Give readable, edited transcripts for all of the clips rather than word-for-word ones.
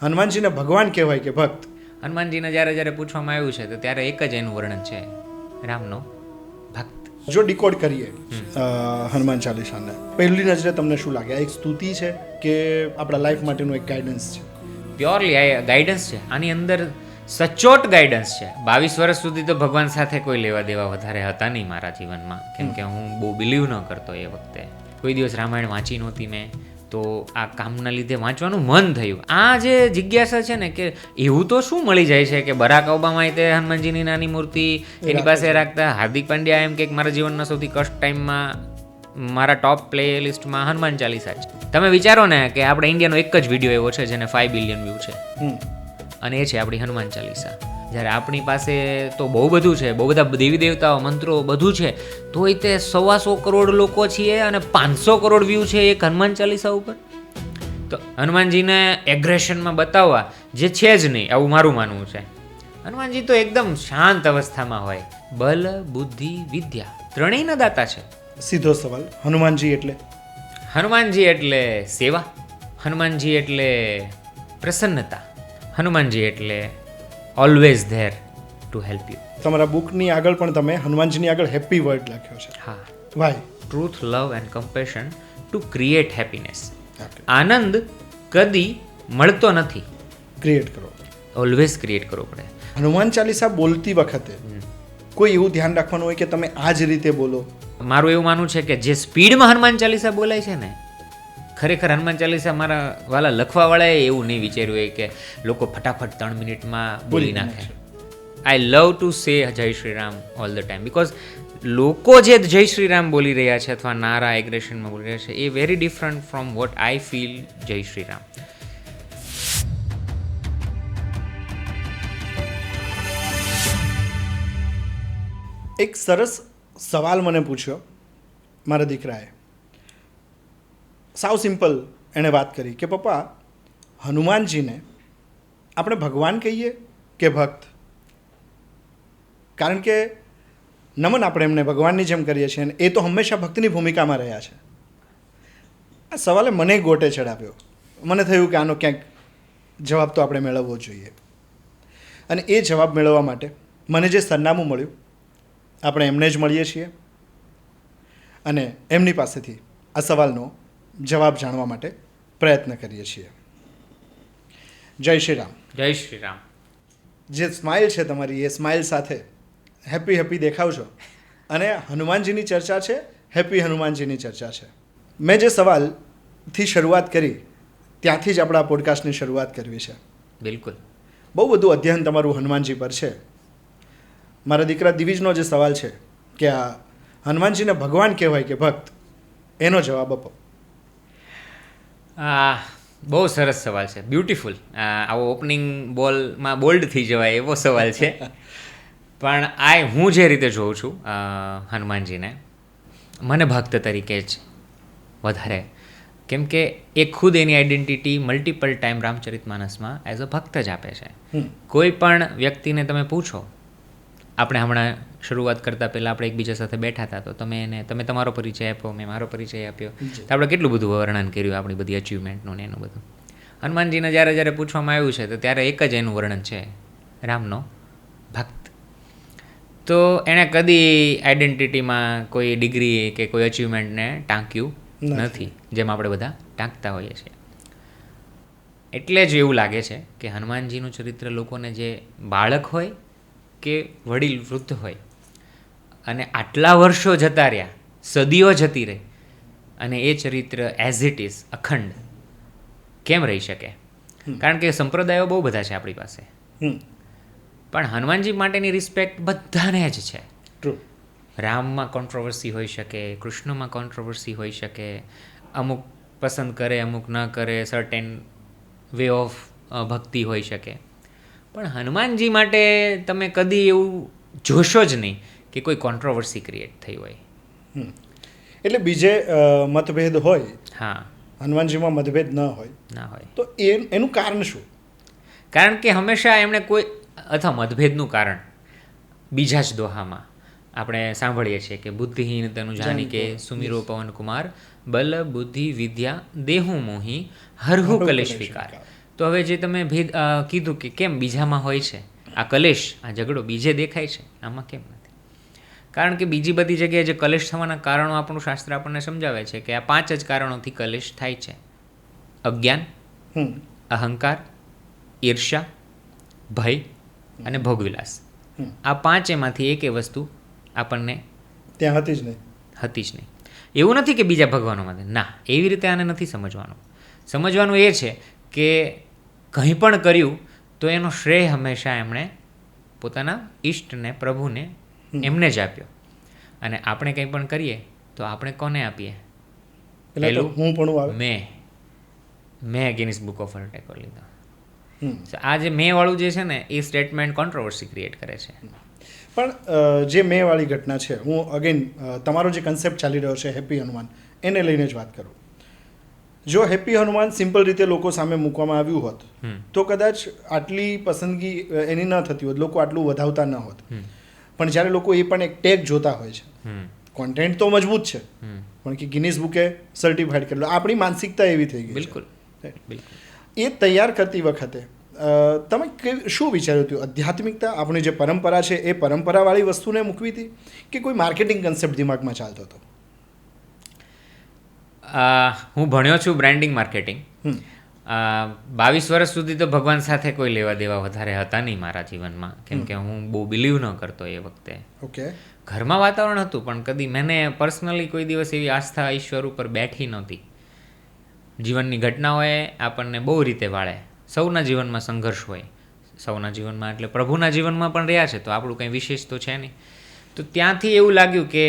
હનુમાનજીને ભગવાન કહેવાય કે ભક્ત? હનુમાનજીને જ્યારે પૂછવામાં આવ્યું છે તો ત્યારે એક જ એનું વર્ણન છે, રામનો ભક્ત. જો ડિકોડ કરીએ હનુમાન ચાલીસાને, પહેલી નજરે તમને શું લાગે? આ એક સ્તુતિ છે કે આપણા લાઈફ માટેનું એક ગાઈડન્સ છે? પ્યોરલી આ ગાઈડન્સ છે. આની અંદર સચોટ ગાઈડન્સ છે. 22 વર્ષ સુધી તો ભગવાન સાથે કોઈ લેવા દેવા વધારે હતા નહીં મારા જીવનમાં, કેમ કે હું બહુ બિલીવ ન કરતો એ વખતે. કોઈ દિવસ રામાયણ વાંચી નહોતી મેં, તો આ કામના લીધે વાંચવાનું મન થયું. આ જે જિજ્ઞાસા છે ને કે એવું તો શું મળી જાય છે કે બરાક ઓબામા તે હનુમાનજીની નાની મૂર્તિ એની પાસે રાખતા, હાર્દિક પંડ્યા એમ કે મારા જીવનના સૌથી કષ્ટ ટાઈમમાં મારા ટોપ પ્લે લિસ્ટમાં હનુમાન ચાલીસા છે. તમે વિચારો ને કે આપણે ઇન્ડિયાનો એક જ વિડીયો એવો છે જેને 5 બિલિયન વ્યૂ છે, અને એ છે આપણી હનુમાન ચાલીસા. જ્યારે આપણી પાસે તો બહુ બધું છે, બહુ બધા દેવી દેવતાઓ, મંત્રો બધું છે, તોય તે 125 કરોડ લોકો છીએ અને 500 કરોડ વ્યૂ છે એક હનુમાન ચાલીસા ઉપર. તો હનુમાનજીને એગ્રેશનમાં બતાવવા જે છે જ નહીં, આવું મારું માનવું છે. હનુમાનજી તો એકદમ શાંત અવસ્થામાં હોય. બલ, બુદ્ધિ, વિદ્યા ત્રણેયના દાતા છે. સીધો સવાલ, હનુમાનજી એટલે? હનુમાનજી એટલે સેવા, હનુમાનજી એટલે પ્રસન્નતા, હનુમાનજી એટલે always there to help you. તમારા બુકની આગળ પણ તમે હનુમાનજીની આગળ હેપી વર્ડ લખ્યો છે. હા. Why? Truth, love and compassion to create happiness. આનંદ કદી મળતો નથી, ક્રિએટ કરો, ઓલવેઝ ક્રિએટ કરવો પડે. હનુમાન ચાલીસા બોલતી વખતે કોઈ એવું ધ્યાન રાખવાનું હોય કે તમે આ જ રીતે બોલો? મારું એવું માનવું છે કે જે સ્પીડમાં હનુમાન ચાલીસા બોલાય છે ને, ખરેખર હનુમાન ચાલીસા મારા વાલા લખવાવાળાએ એવું નહીં વિચાર્યું હોય કે લોકો ફટાફટ 3 મિનિટમાં બોલી નાખે. આઈ love to say Jai Shri Ram all the time, because લોકો જે જય શ્રી રામ બોલી રહ્યા છે અથવા નારા એગ્રેશનમાં બોલી રહ્યા છે, એ very different from what I feel Jai Shri Ram. એક સરસ સવાલ મને પૂછ્યો મારા દીકરાએ. સાવ સિમ્પલ એણે વાત કરી કે પપ્પા, હનુમાનજીને આપણે ભગવાન કહીએ કે ભક્ત? કારણ કે નમન આપણે એમને ભગવાનની જેમ કરીએ છીએ અને એ તો હંમેશા ભક્તની ભૂમિકામાં રહ્યા છે. આ સવાલે મને ગોટે ચડાવ્યો. મને થયું કે આનો ક્યાંક જવાબ તો આપણે મેળવવો જોઈએ, અને એ જવાબ મેળવવા માટે મને જે સરનામું મળ્યું, આપણે એમને જ મળીએ છીએ અને એમની પાસેથી આ સવાલનો જવાબ જાણવા માટે પ્રયત્ન કરીએ છીએ. જય શ્રી રામ. જય શ્રી રામ. જે સ્માઇલ છે તમારી, એ સ્માઇલ સાથે હેપી હેપી દેખાવજો. અને હનુમાનજીની ચર્ચા છે, હેપી હનુમાનજીની ચર્ચા છે. મેં જે સવાલથી શરૂઆત કરી ત્યાંથી જ આપણા પોડકાસ્ટની શરૂઆત કરવી છે. બિલકુલ. બહુ બધું અધ્યયન તમારું હનુમાનજી પર છે. મારા દીકરા દિવિજનો જે સવાલ છે કે આ હનુમાનજીને ભગવાન કહેવાય કે ભક્ત, એનો જવાબ આપો. બહુ સરસ સવાલ છે, બ્યુટીફુલ. આવો ઓપનિંગ બોલમાં બોલ્ડ થઈ જવાય એવો સવાલ છે. પણ હું જે રીતે જોઉં છું હનુમાનજીને, મને ભક્ત તરીકે જ વધારે, કેમ કે એ ખુદ એની આઈડેન્ટિટી મલ્ટિપલ ટાઈમ રામચરિતમાનસમાં એઝ અ ભક્ત જ આપે છે. કોઈ પણ વ્યક્તિને તમે પૂછો, આપણે હમણાં શરૂઆત કરતાં પહેલાં આપણે એકબીજા સાથે બેઠા હતા, તો તમે તમારો પરિચય આપ્યો, મેં મારો પરિચય આપ્યો, તો આપણે કેટલું બધું વર્ણન કર્યું આપણી બધી અચીવમેન્ટનું ને એનું બધું. હનુમાનજીને જ્યારે પૂછવામાં આવ્યું છે તો ત્યારે એક જ એનું વર્ણન છે, રામનો ભક્ત. તો એણે કદી આઈડેન્ટિટીમાં કોઈ ડિગ્રી કે કોઈ અચીવમેન્ટને ટાંક્યું નથી, જેમ આપણે બધા ટાંકતા હોઈએ છીએ. એટલે જ એવું લાગે છે કે હનુમાનજીનું ચરિત્ર લોકોને, જે બાળક હોય કે વડીલ વૃદ્ધ હોય, અને આટલા વર્ષો જતા રહ્યા, સદીઓ જતી રહી, અને એ ચરિત્ર એઝ ઇટ ઇઝ અખંડ કેમ રહી શકે? કારણ કે સંપ્રદાયો બહુ બધા છે આપણી પાસે, પણ હનુમાનજી માટેની રિસ્પેક્ટ બધાને જ છે. ટ્રુ. રામમાં કોન્ટ્રોવર્સી હોઈ શકે, કૃષ્ણમાં કોન્ટ્રોવર્સી હોઈ શકે, અમુક પસંદ કરે અમુક ન કરે, સર્ટેન વે ઓફ ભક્તિ હોઈ શકે, પણ હનુમાનજી માટે તમે કદી એવું જોશો જ નહીં કે કોઈ કોન્ટ્રોવર્સી ક્રિએટ થઈ હોય. એટલે બીજે મતભેદ હોય, હા, હનુમાનજીમાં મતભેદ ના હોય, તો એનું કારણ શું? કારણ કે હંમેશા એમણે કોઈ, અથવા મતભેદનું કારણ બીજા જ દોહામાં આપણે સાંભળીએ છીએ કે બુદ્ધિહીન તનુ જાની કે સુમિરો પવન કુમાર, બલ બુદ્ધિ વિદ્યા દેહુ મોહી હરહુ કલેશ વિકાર. તો હવે જે તમે કીધું કે કેમ બીજામાં હોય છે આ કલેશ, આ ઝઘડો બીજે દેખાય છે, આમાં કેમ નથી? કારણ કે બીજી બધી જગ્યાએ જે કલેશ થવાના કારણો આપણું શાસ્ત્ર આપણને સમજાવે છે કે આ 5 જ કારણોથી કલેશ થાય છે: અજ્ઞાન, અહંકાર, ઈર્ષ્યા, ભય અને ભોગવિલાસ. આ 5 એમાંથી એક વસ્તુ આપણને ત્યાં હતી જ નહીં. એવું નથી કે બીજા ભગવાનોમાં ના, એવી રીતે આને નથી સમજવાનું. સમજવાનું એ છે કે કંઈ પણ કર્યું તો એનો શ્રેય હંમેશા એમણે પોતાના ઈષ્ટને, પ્રભુને, એમને જ આપ્યો. અને આપણે કંઈ પણ કરીએ તો આપણે કોને આપીએ? પેલું હું પણ આવે. મેં Guinness book of world record લીધો. આ જે મેં વાળું જે છે ને એ સ્ટેટમેન્ટ કોન્ટ્રોવર્સી ક્રિએટ કરે છે. પણ જે મેં વાળી ઘટના છે, હું અગેન તમારો જે કન્સેપ્ટ ચાલી રહ્યો છે હેપી હનુમાન, એને લઈને જ વાત કરું. જો હેપી હનુમાન સિમ્પલ રીતે લોકો સામે મૂકવામાં આવ્યું હોત તો કદાચ આટલી પસંદગી એની ન થતી હોત, લોકો આટલું વધાવતા ન હોત. પણ જ્યારે લોકો એ પણ એક ટેગ જોતા હોય છે, કોન્ટેન્ટ તો મજબૂત છે પણ કે ગિનિસ બુકે સર્ટિફાઈડ કરેલો, આપણી માનસિકતા એવી થઈ ગઈ. બિલકુલ. એ તૈયાર કરતી વખતે તમે શું વિચાર્યું હતું? આધ્યાત્મિકતા, આપણી જે પરંપરા છે એ પરંપરાવાળી વસ્તુને મૂકવી હતી કે કોઈ માર્કેટિંગ કન્સેપ્ટ દિમાગમાં ચાલતો હતો? હું ભણ્યો છું બ્રાન્ડિંગ માર્કેટિંગ. 22 વર્ષ સુધી તો ભગવાન સાથે કોઈ લેવા દેવા વધારે હતા નહીં મારા જીવનમાં, કેમ કે હું બહુ બિલીવ ન કરતો એ વખતે. ઓકે. ઘરમાં વાતાવરણ હતું પણ કદી મને પર્સનલી કોઈ દિવસ એવી આસ્થા ઈશ્વર ઉપર બેઠી નહોતી. જીવનની ઘટનાઓએ આપણને બહુ રીતે વાળે. સૌના જીવનમાં સંઘર્ષ હોય, સૌના જીવનમાં, એટલે પ્રભુના જીવનમાં પણ રહ્યા છે તો આપણું કંઈ વિશેષ તો છે નહીં. તો ત્યાંથી એવું લાગ્યું કે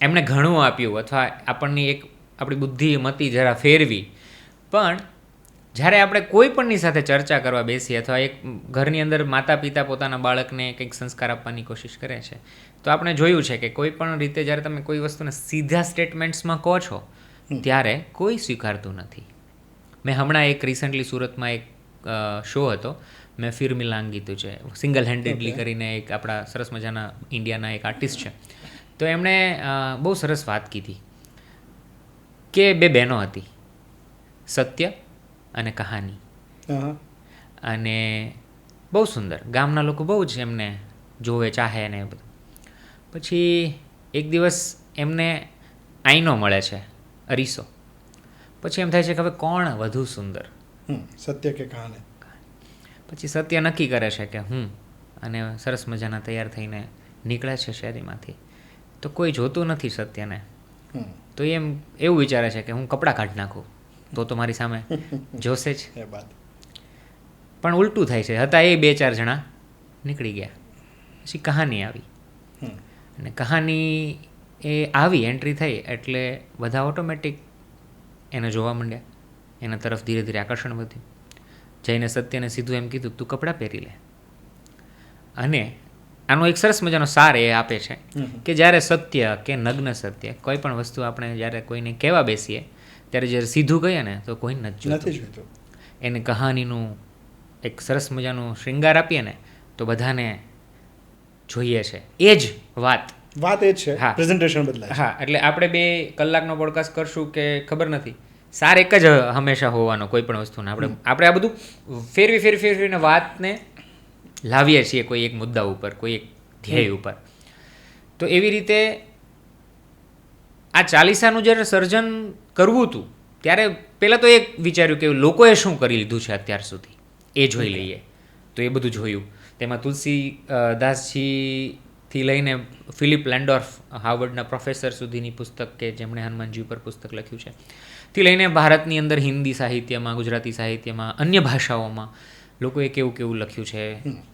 એમણે ઘણું આપ્યું, અથવા આપણની એક આપણી બુદ્ધિ મતિ જરા ફેરવી. પણ જ્યારે આપણે કોઈ પણની સાથે ચર્ચા કરવા બેસીએ, અથવા એક ઘરની અંદર માતા પિતા પોતાના બાળકને કંઈક સંસ્કાર આપવાની કોશિશ કરે છે, તો આપણે જોયું છે કે કોઈ પણ રીતે જ્યારે તમે કોઈ વસ્તુને સીધા સ્ટેટમેન્ટ્સમાં કહો છો ત્યારે કોઈ સ્વીકારતું નથી. મેં હમણાં એક રિસન્ટલી સુરતમાં એક શો હતો, મેં ફિર મિલાંગ કીધું છે, સિંગલ હેન્ડેડલી કરીને એક આપણા સરસ મજાના ઇન્ડિયાના એક આર્ટિસ્ટ છે. તો એમણે બહુ સરસ વાત કીધી કે 2 બહેનો હતી, સત્ય અને કહાની. અને બહુ સુંદર, ગામના લોકો બહુ જ એમને જોવે, ચાહે ને એ બધું. પછી એક દિવસ એમને આઈનો મળે છે, અરીસો. પછી એમ થાય છે કે હવે કોણ વધુ સુંદર, સત્ય કે કહાની? પછી સત્ય નક્કી કરે છે કે અને સરસ મજાના તૈયાર થઈને નીકળે છે શેરીમાંથી. તો કોઈ જોતું નથી સત્યને. તો એવું વિચારે છે કે હું કપડાં કાઢી નાખું તો મારી સામે જોશે જ. પણ ઉલટું થાય છે, હતા એ 2-4 જણા નીકળી ગયા. પછી કહાની આવી, અને કહાની એ આવી, એન્ટ્રી થઈ એટલે બધા ઓટોમેટિક એને જોવા માંડ્યા, એના તરફ ધીરે ધીરે આકર્ષણ વધ્યું. જઈને સત્યને સીધું એમ કીધું તું કપડાં પહેરી લે. અને આનો એક સરસ મજાનો સાર એ આપે છે કે જ્યારે સત્ય કે નગ્ન સત્ય કોઈ પણ વસ્તુ આપણે જ્યારે કોઈને કહેવા બેસીએ ત્યારે જ્યારે સીધું કહીએ ને તો કોઈ નથી જોતું. એને કહાનીનું એક સરસ મજાનું શૃંગાર આપીએ ને તો બધાને જોઈએ છે એ જ વાત એ જ છે. હા, પ્રેઝન્ટેશન બદલાય. હા, એટલે આપણે 2 કલાકનો પોડકાસ્ટ કરશું કે ખબર નથી, સાર એક જ હંમેશા હોવાનો કોઈ પણ વસ્તુને. આપણે આ બધું ફેરવીને વાતને લાવીએ છીએ કોઈ એક મુદ્દા ઉપર, કોઈ એક ધ્યેય ઉપર. તો એવી રીતે આ ચાલીસાનું જ્યારે સર્જન કરવું હતું ત્યારે પહેલાં તો એક વિચાર્યું કે લોકોએ શું કરી લીધું છે અત્યાર સુધી એ જોઈ લઈએ. તો એ બધું જોયું. તેમાં તુલસી દાસજીથી લઈને ફિલિપ લેન્ડોર્ફ, હાર્વર્ડના પ્રોફેસર સુધીની પુસ્તક કે જેમણે હનુમાનજી ઉપર પુસ્તક લખ્યું છે, થી લઈને ભારતની અંદર હિન્દી સાહિત્યમાં, ગુજરાતી સાહિત્યમાં, અન્ય ભાષાઓમાં લોકોએ કેવું લખ્યું છે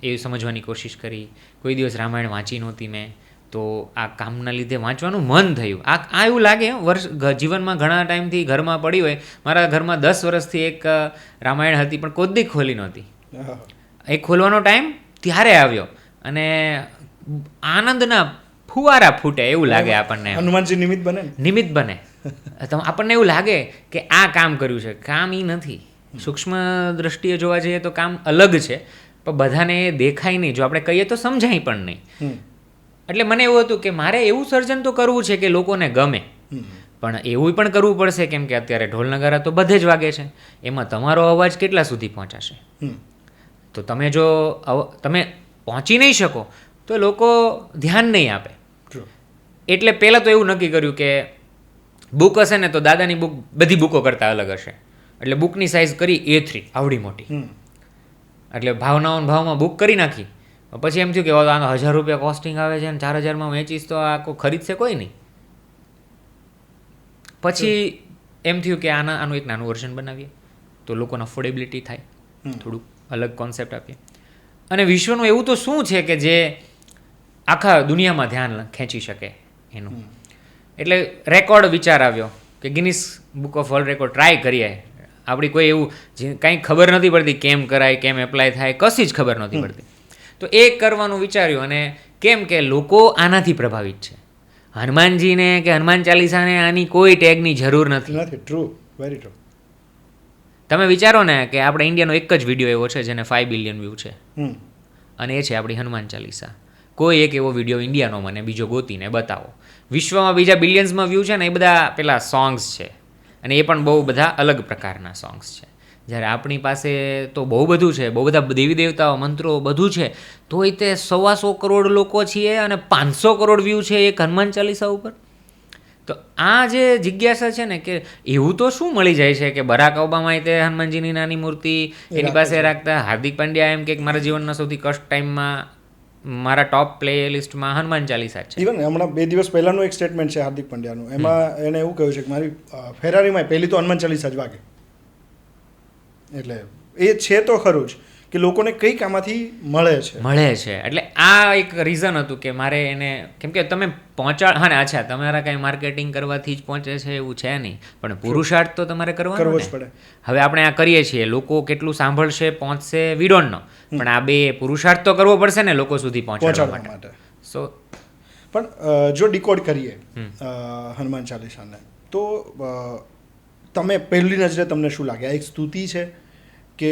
એ સમજવાની કોશિશ કરી. કોઈ દિવસ રામાયણ વાંચી નહોતી મેં, તો આ કામના લીધે વાંચવાનું મન થયું. આ એવું લાગે જીવનમાં ઘણા ટાઈમથી ઘરમાં પડી હોય. મારા ઘરમાં 10 વર્ષથી એક રામાયણ હતી પણ કોદી ખોલી નહોતી. એ ખોલવાનો ટાઈમ ત્યારે આવ્યો અને આનંદના ફુવારા ફૂટે એવું લાગે આપણને. હનુમાનજી નિમિત્ત બને. આપણને એવું લાગે કે આ કામ કર્યું છે. કામ એ નથી. સૂક્ષ્મ દ્રષ્ટિએ જોવા જઈએ તો કામ અલગ છે, પણ બધાને દેખાય નહીં. જો આપણે કહીએ તો સમજાય પણ નહીં. એટલે મને એવું હતું કે મારે એવું સર્જન તો કરવું છે કે લોકોને ગમે, પણ એવું પણ કરવું પડશે કેમ કે અત્યારે ઢોલ નગારા તો બધે જ વાગે છે, એમાં તમારો અવાજ કેટલા સુધી પહોંચાશે? તો તમે જો તમે પહોંચી નહીં શકો તો લોકો ધ્યાન નહીં આપે. એટલે પહેલાં તો એવું નક્કી કર્યું કે બુક હશે ને તો દાદાની બુક બધી બુકો કરતાં અલગ હશે. એટલે બુકની સાઇઝ કરી A3 આવડી મોટી. એટલે ભાવમાં બુક કરી નાખી. પછી એમ થયું કે આનો 1000 રૂપિયા કોસ્ટિંગ આવે છે અને 4000માં વેચીશ તો આ કોઈ ખરીદશે કોઈ નહીં. પછી એમ થયું કે આનું એક નાનું વર્ઝન બનાવીએ તો લોકોને અફોર્ડેબિલિટી થાય, થોડુંક અલગ કોન્સેપ્ટ આપીએ. અને વિશ્વનું એવું તો શું છે કે જે આખા દુનિયામાં ધ્યાન ખેંચી શકે એનું. એટલે રેકોર્ડ વિચાર આવ્યો કે Guinness book of world record try કરીએ. આપણી કોઈ એવું જે કાંઈ ખબર નથી પડતી કેમ કરાય, કેમ એપ્લાય થાય, કશી જ ખબર નથી પડતી. તો એ કરવાનું વિચાર્યું. અને કેમ કે લોકો આનાથી પ્રભાવિત છે. હનુમાનજીને કે હનુમાન ચાલીસાને આની કોઈ ટેગની જરૂર નથી. True, very true. તમે વિચારો ને કે આપણે ઇન્ડિયાનો એક જ વિડીયો એવો છે જેને 5 બિલિયન વ્યૂ છે, અને એ છે આપણી હનુમાન ચાલીસા. કોઈ એક એવો વિડીયો ઇન્ડિયાનો મને બીજો ગોતીને બતાવો. વિશ્વમાં બીજા બિલિયન્સમાં વ્યૂ છે ને એ બધા પેલા સોંગ્સ છે, અને એ પણ બહુ બધા અલગ પ્રકારના સોંગ્સ છે. જ્યારે આપણી પાસે તો બહુ બધું છે, બહુ બધા દેવી દેવતાઓ, મંત્રો બધું છે, તોય તે 125 કરોડ લોકો છીએ અને 500 કરોડ વ્યૂ છે એક હનુમાન ચાલીસા ઉપર. તો આ જે જિજ્ઞાસા છે ને કે એવું તો શું મળી જાય છે કે બરાક ઓબામાએ તે હનુમાનજીની નાની મૂર્તિ એની પાસે રાખતા, હાર્દિક પંડ્યા એમ કે મારા જીવનના સૌથી કષ્ટ ટાઈમમાં મારા ટોપ પ્લે લિસ્ટમાં હનુમાન ચાલીસા છે. ઇવન હમણાં 2 દિવસ પહેલાંનું એક સ્ટેટમેન્ટ છે હાર્દિક પંડ્યાનું, એમાં એને એવું કહ્યું છે કે મારી ફેરારીમાં પહેલી તો હનુમાન ચાલીસા જ વાગે. એટલે એ છે તો ખરું જ કે લોકોને કંઈક આમાંથી મળે છે. એટલે આ એક રીઝન હતું કે મારે એને, કેમ કે તમે હા ને અચ્છા તમારા કાંઈ માર્કેટિંગ કરવાથી જ પહોંચે છે એવું છે નહીં, પણ પુરુષાર્થ તો તમારે કરવો જ પડે. હવે આપણે આ કરીએ છીએ, લોકો કેટલું સાંભળશે, પહોંચશે, વી ડોન્ટ નો, પણ આ બે પુરુષાર્થ તો કરવો પડશે ને લોકો સુધી પહોંચાડવા માટે. સો પણ જો ડીકોડ કરીએ હનુમાન ચાલીસાને તો તમે પહેલી નજરે તમને શું લાગે? આ એક સ્તુતિ છે કે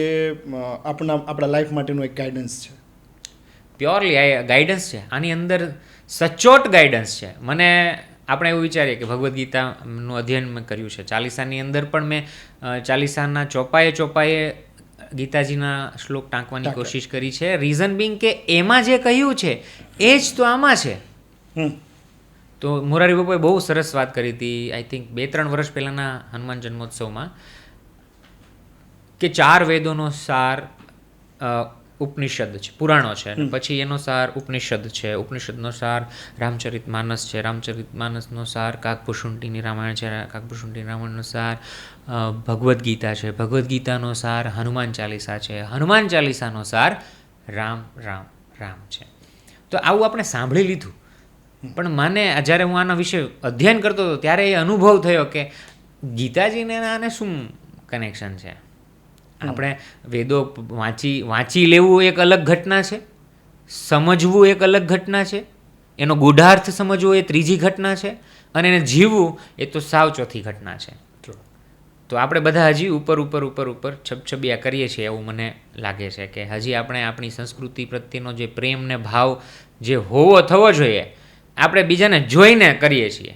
આપણા લાઈફ માટેનું એક ગાઈડન્સ છે? પ્યોરલી આ ગાઈડન્સ છે. આની અંદર સચોટ ગાઈડન્સ છે. મને આપણે એવું વિચારીએ કે ભગવદ્ ગીતાનું અધ્યયન મેં કર્યું છે, ચાલીસાની અંદર પણ મેં ચાલીસાના ચોપાએ ગીતાજીના શ્લોક ટાંકવાની કોશિશ કરી છે. રીઝન બિંગ કે એમાં જે કહ્યું છે એ જ તો આમાં છે. તો મોરારી બાપુએ બહુ સરસ વાત કરી હતી, આઈ થિંક 2-3 વર્ષ પહેલાંના હનુમાન જન્મોત્સવમાં, કે 4 વેદોનો સાર ઉપનિષદ છે, પુરાણો છે, પછી એનો સાર ઉપનિષદ છે, ઉપનિષદનો સાર રામચરિત માનસ છે, રામચરિત માનસનો સાર કાકભૂષુંડીની રામાયણ છે, કાકભૂષુંડીની રામાયણનો સાર ભગવદ્ ગીતા છે, ભગવદ્ ગીતાનો સાર હનુમાન ચાલીસા છે, હનુમાન ચાલીસાનો સાર રામ રામ રામ છે. તો આવું આપણે સાંભળી લીધું, પણ મને જ્યારે હું આના વિશે અધ્યયન કરતો હતો ત્યારે એ અનુભવ થયો કે ગીતાજીને આને શું કનેક્શન છે. આપણે વેદો વાંચી લેવું એક અલગ ઘટના છે, સમજવું એક અલગ ઘટના છે, એનો ગૂઢાર્થ સમજવો એ ત્રીજી ઘટના છે, અને એને જીવવું એ તો સાવ ચોથી ઘટના છે. તો આપણે બધા હજી ઉપર છબછબિયા કરીએ છીએ એવું મને લાગે છે કે હજી આપણે આપણી સંસ્કૃતિ પ્રત્યેનો જે પ્રેમ ને ભાવ જે થવો જોઈએ આપણે બીજાને જોઈને કરીએ છીએ.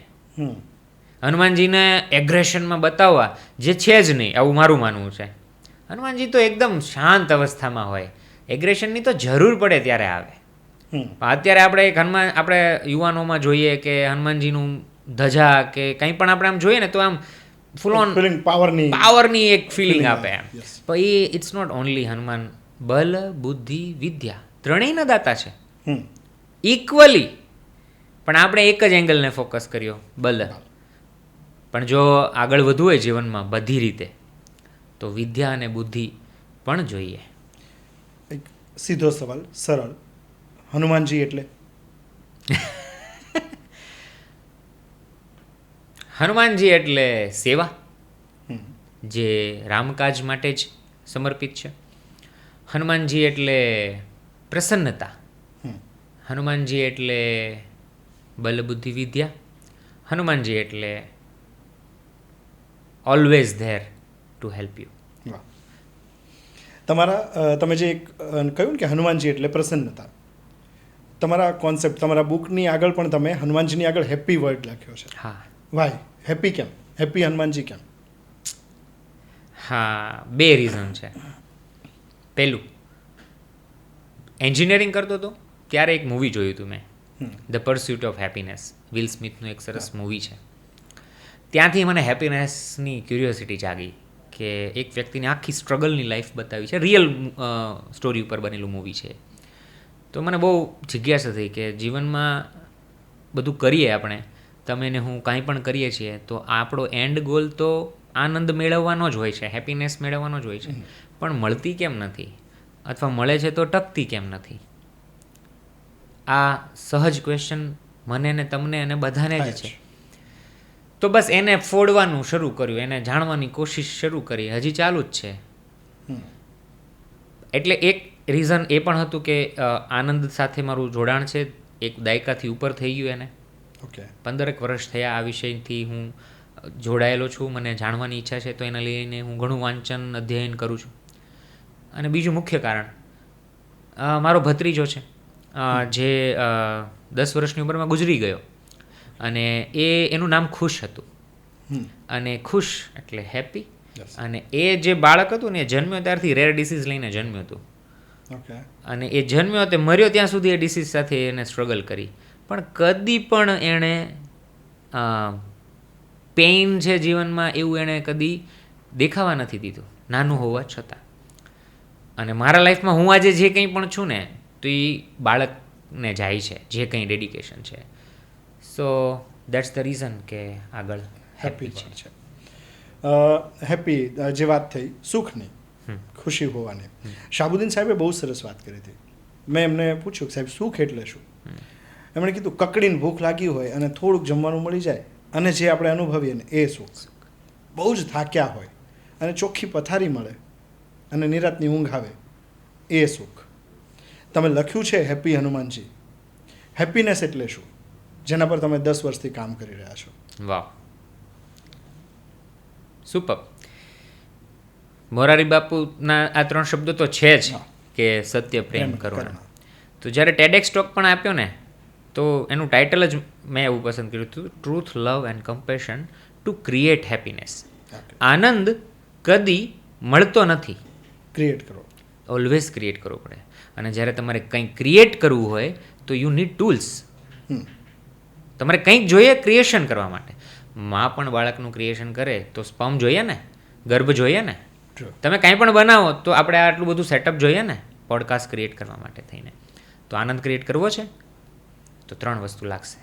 હનુમાનજીને એગ્રેશનમાં બતાવવા જે છે જ નહીં, આવું મારું માનવું છે. હનુમાનજી તો એકદમ શાંત અવસ્થામાં હોય, એગ્રેશનની તો જરૂર પડે ત્યારે આવે. અત્યારે આપણે એક આપણે યુવાનોમાં જોઈએ કે હનુમાનજીનું ધજા કે કંઈ પણ આપણે આમ જોઈએ ને તો આમ ફૂલ ઓન પાવરની એક ફિલિંગ આપે એમ. પણ એ ઇટ્સ નોટ ઓનલી હનુમાન, બલ બુદ્ધિ વિદ્યા ત્રણેયના દાતા છે ઇક્વલી. પણ આપણે એક જ એંગલને ફોકસ કર્યો, બલ. પણ જો આગળ વધવું હોય જીવનમાં બધી રીતે તો વિદ્યા અને બુદ્ધિ પણ જોઈએ. એક સીધો સવાલ, સરળ, હનુમાનજી એટલે? હનુમાનજી એટલે સેવા, જે રામકાજ માટે જ સમર્પિત છે. હનુમાનજી એટલે પ્રસન્નતા, હનુમાનજી એટલે બલબુદ્ધિ વિદ્યા, હનુમાનજી એટલે always there to help you. તમે જે કહ્યું ને કે હનુમાનજી એટલે પ્રસન્નતા, તમારા કોન્સેપ્ટ, તમારા બુકની આગળ પણ તમે હનુમાનજીની આગળ હેપી વર્ડ લખ્યો છે. હા. વાય હેપી કેમ? હેપી હનુમાનજી કેમ? હા, 2 રીઝન છે. પહેલું, એન્જિનિયરિંગ કરતો હતો ત્યારે એક મૂવી જોયું હતું મેં, the pursuit of happiness. Will સ્મિથનું એક સરસ મૂવી છે. ત્યાંથી મને હેપીનેસની ક્યુરિયોસિટી જાગી કે એક વ્યક્તિની આખી સ્ટ્રગલની લાઈફ બતાવી છે, રિયલ સ્ટોરી ઉપર બનેલું મૂવી છે. તો મને બહુ જિજ્ઞાસા થઈ કે જીવનમાં બધું કરીએ આપણે, તમે ને હું કાંઈ પણ કરીએ છીએ તો આપણો એન્ડ ગોલ તો આનંદ મેળવવાનો જ હોય છે, હેપીનેસ મેળવવાનો જ હોય છે, પણ મળતી કેમ નથી, અથવા મળે છે તો ટકતી કેમ નથી? આ સહજ ક્વેશ્ચન મને ને તમને અને બધાને જ છે. તો બસ એને ફોડવાનું શરૂ કર્યું, એને જાણવાની કોશિશ શરૂ કરી, હજી ચાલુ જ છે. એટલે એક રીઝન એ પણ હતું કે આનંદ સાથે મારું જોડાણ છે, એક દાયકાથી ઉપર થઈ ગયું એને. ઓકે. 15 વર્ષ થયા આ વિષયથી હું જોડાયેલો છું, મને જાણવાની ઈચ્છા છે, તો એને લઈને હું ઘણું વાંચન અધ્યયન કરું છું. અને બીજું મુખ્ય કારણ, મારો ભત્રીજો છે જે 10 વર્ષની ઉંમરમાં ગુજરી ગયો, અને એનું નામ ખુશ હતું. અને ખુશ એટલે હેપી. અને એ જે બાળક હતું ને, એ જન્મ્યો ત્યારથી રેર ડિસીઝ લઈને જન્મ્યું હતું. ઓકે. અને એ જન્મ્યો તે મર્યો ત્યાં સુધી એ ડિસીઝ સાથે એને સ્ટ્રગલ કરી, પણ કદી પણ એણે પેઇન છે જીવનમાં એવું એણે કદી દેખાવા નથી દીધું, નાનું હોવા છતાં. અને મારા લાઈફમાં હું આજે જે કંઈ પણ છું ને, તો એ બાળકને જાય છે, જે કંઈ ડેડિકેશન છે. સો દેટ્સ ધ રીઝન કે આગળ હેપી છે. હેપી જે વાત થઈ સુખની, ખુશી હોવાની, શાહબુદ્દીન સાહેબે બહુ સરસ વાત કરી હતી. મેં એમને પૂછ્યું કે સાહેબ સુખ એટલે શું? એમણે કીધું કકડીને ભૂખ લાગી હોય અને થોડુંક જમવાનું મળી જાય અને જે આપણે અનુભવીએ ને એ સુખ. બહુ જ થાક્યા હોય અને ચોખ્ખી પથારી મળે અને નિરાતની ઊંઘ આવે એ સુખ. તમે લખ્યું છે હેપી હનુમાનજી. હેપીનેસ એટલે શું, જેના પર તમે 10 વર્ષથી કામ કરી રહ્યા છો? વાહ, સુપર. મોરારી બાપુના આ 3 શબ્દો તો છે જ કે સત્ય, પ્રેમ, કરુણા. તો જ્યારે ટેડેક્સ ટોક પણ આપ્યો ને, તો એનું ટાઇટલ જ મેં એવું પસંદ કર્યું હતું, truth, love and compassion to create happiness. આનંદ કદી મળતો નથી, ક્રિએટ કરો, ઓલવેઝ ક્રિએટ કરવો પડે. અને જ્યારે તમારે કંઈક ક્રિએટ કરવું હોય તો યુ નીડ ટૂલ્સ. તમારે કંઈક જોઈએ ક્રિએશન કરવા માટે. માં પણ બાળકનું ક્રિએશન કરે તો સ્પર્મ જોઈએ ને, ગર્ભ જોઈએ ને. તમે કાંઈ પણ બનાવો તો આપણે આટલું બધું સેટઅપ જોઈએ ને, પોડકાસ્ટ ક્રિએટ કરવા માટે થઈને. તો આનંદ ક્રિએટ કરવો છે તો 3 વસ્તુ લાગશે.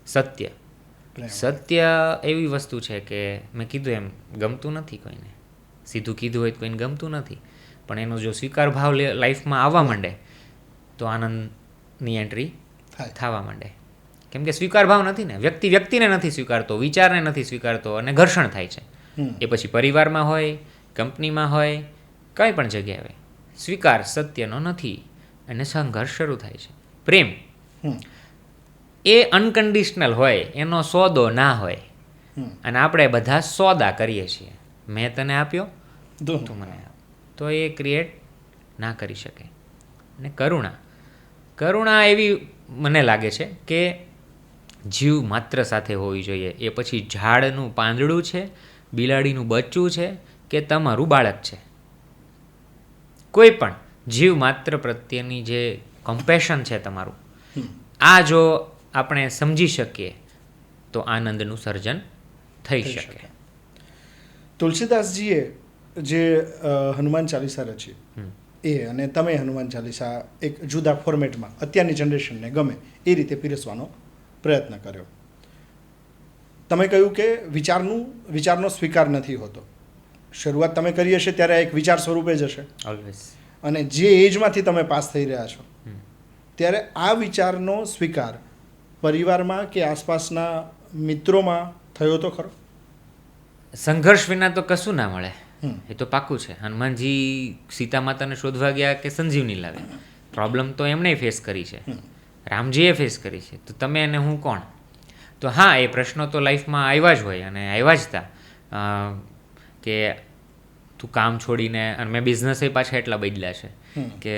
સત્ય. સત્ય એવી વસ્તુ છે કે મેં કીધું એમ, ગમતું નથી કોઈને, સીધું કીધું હોય તો કોઈને ગમતું નથી, પણ એનો જો સ્વીકાર ભાવ લાઈફમાં આવવા માંડે તો આનંદની એન્ટ્રી થવા માંડે. કેમ કે સ્વીકાર ભાવ નથી ને, વ્યક્તિને નથી સ્વીકારતો, વિચારને નથી સ્વીકારતો, અને ઘર્ષણ થાય છે. એ પછી પરિવારમાં હોય, કંપનીમાં હોય, કંઈ પણ જગ્યાએ હોય, સ્વીકાર સત્યનો નથી અને સંઘર્ષ શરૂ થાય છે. પ્રેમ એ અનકન્ડિશનલ હોય, એનો સોદો ના હોય. અને આપણે બધા સોદા કરીએ છીએ, મેં તને આપ્યો તું મને આપ, તો એ ક્રિએટ ના કરી શકે. અને કરુણા એવી મને લાગે છે કે જીવ માત્ર સાથે હોવી જોઈએ. એ પછી ઝાડનું પાંદડું છે, બિલાડીનું બચ્ચું છે, કે તમારું બાળક છે, કોઈ પણ જીવ માત્ર પ્રત્યેની જે કમ્પેશન છે તમારું, આ જો આપણે સમજી શકીએ તો આનંદનું સર્જન થઈ શકે. તુલસીદાસજીએ જે હનુમાન ચાલીસા રચી એ, અને તમે હનુમાન ચાલીસા એક જુદા ફોર્મેટમાં અત્યારની જનરેશનને ગમે એ રીતે પીરસવાનો પ્રયત્ન કર્યો. તમે કહ્યું કે વિચારનો સ્વીકાર નથી હોતો. શરૂઆત તમે કરી હશે ત્યારે એક વિચાર સ્વરૂપે જ હશે ઓલવેઝ. અને જે એજમાંથી તમે પાસ થઈ રહ્યા છો ત્યારે આ વિચારનો સ્વીકાર પરિવારમાં કે આસપાસના મિત્રોમાં થયો તો ખરો? સંઘર્ષ વિના તો કશું ના મળે, એ તો પાક્કું છે. હનુમાનજી સીતા માતાને શોધવા ગયા કે સંજીવની લાવ્યા, પ્રોબ્લેમ તો એમણે ફેસ કરી છે, રામજીએ ફેસ કરી છે, તો તમે અને હું કોણ? તો હા, એ પ્રશ્નો તો લાઈફમાં આવ્યા જ હોય, અને આવ્યા જ હતા કે તું કામ છોડીને, અને મેં બિઝનેસ પાછા એટલા બદલ્યા છે કે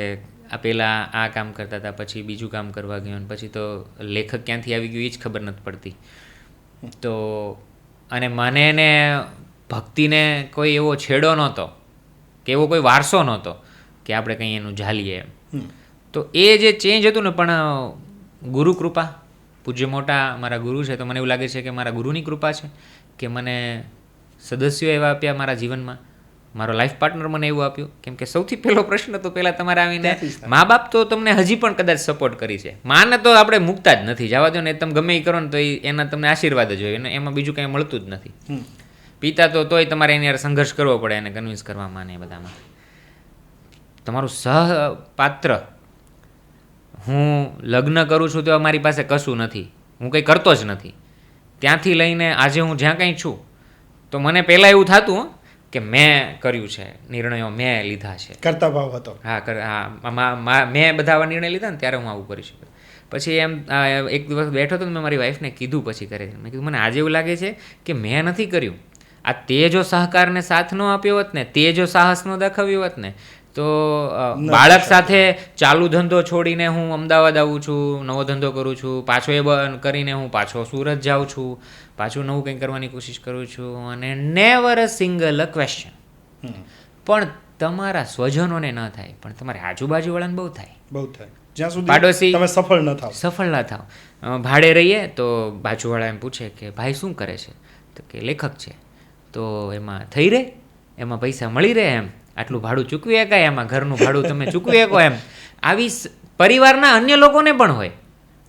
આ પહેલાં આ કામ કરતા હતા, પછી બીજું કામ કરવા ગયો, અને પછી તો લેખક ક્યાંથી આવી ગયું એ જ ખબર નથી પડતી. તો અને મને ને ભક્તિને કોઈ એવો છેડો નહોતો કે એવો કોઈ વારસો નહોતો કે આપણે કંઈ એનું ઝાલીએ એમ. તો એ જે ચેન્જ હતું ને, પણ ગુરુ કૃપા, પૂજ્ય મોટા મારા ગુરુ છે, તો મને એવું લાગે છે કે મારા ગુરુની કૃપા છે કે મને સદસ્યો એવા આપ્યા મારા જીવનમાં, મારો લાઈફ પાર્ટનર મને એવું આપ્યું. કેમ કે સૌથી પહેલો પ્રશ્ન તો પહેલાં તમારે આવીને મા બાપ તો તમને હજી પણ કદાચ સપોર્ટ કરી છે, માને તો આપણે મૂકતા જ નથી, જવા દો ને, તમે ગમે એ કરો ને તો એના તમને આશીર્વાદ જ હોય, અને એમાં બીજું કંઈ મળતું જ નથી. પિતા તો તોય તમારે એની યાર સંઘર્ષ કરવો પડે એને કન્વિન્સ કરવામાં ને એ બધામાં. તમારું સહપાત્ર, હું લગ્ન કરું છું તો મારી પાસે કશું નથી, હું કંઈ કરતો જ નથી, ત્યાંથી લઈને આજે હું જ્યાં કંઈ છું, તો મને પહેલાં એવું થતું કે મેં કર્યું છે, નિર્ણયો મેં લીધા છે, કરતા ભાવ હતો. મેં બધા આવા નિર્ણય લીધા ને ત્યારે હું આવું કરી શકું. પછી એમ એક દિવસ બેઠો હતો, મેં મારી વાઈફને કીધું પછી ઘરે, મેં કીધું મને આજે એવું લાગે છે કે મેં નથી કર્યું, આ તે જો સહકારને સાથ ન આપ્યો હોત ને, તે જો સાહસ ન દાખવ્યું હોત ને, તો બાળક સાથે ચાલુ ધંધો છોડીને હું અમદાવાદ આવું છું, નવો ધંધો કરું છું, પાછો એ બંધ કરીને હું પાછો સુરત જાઉં છું, પાછું નવું કંઈ કરવાની કોશિશ કરું છું, અને never a single a question. પણ તમારા સ્વજનોને ન થાય, પણ તમારી આજુબાજુવાળાને બહુ થાય, બહુ થાય. જ્યાં સુધી પાડોશી તમે સફળ ન થાવ, સફળ ના થાવ. ભાડે રહીએ તો બાજુવાળા એમ પૂછે કે ભાઈ શું કરે છે, તો કે લેખક છે, તો એમાં થઈ રહે, એમાં પૈસા મળી રહે, એમ આટલું ભાડું ચૂકવી શકાય, એમાં ઘરનું ભાડું તમે ચૂકવી શકો એમ. આવી પરિવારના અન્ય લોકોને પણ હોય,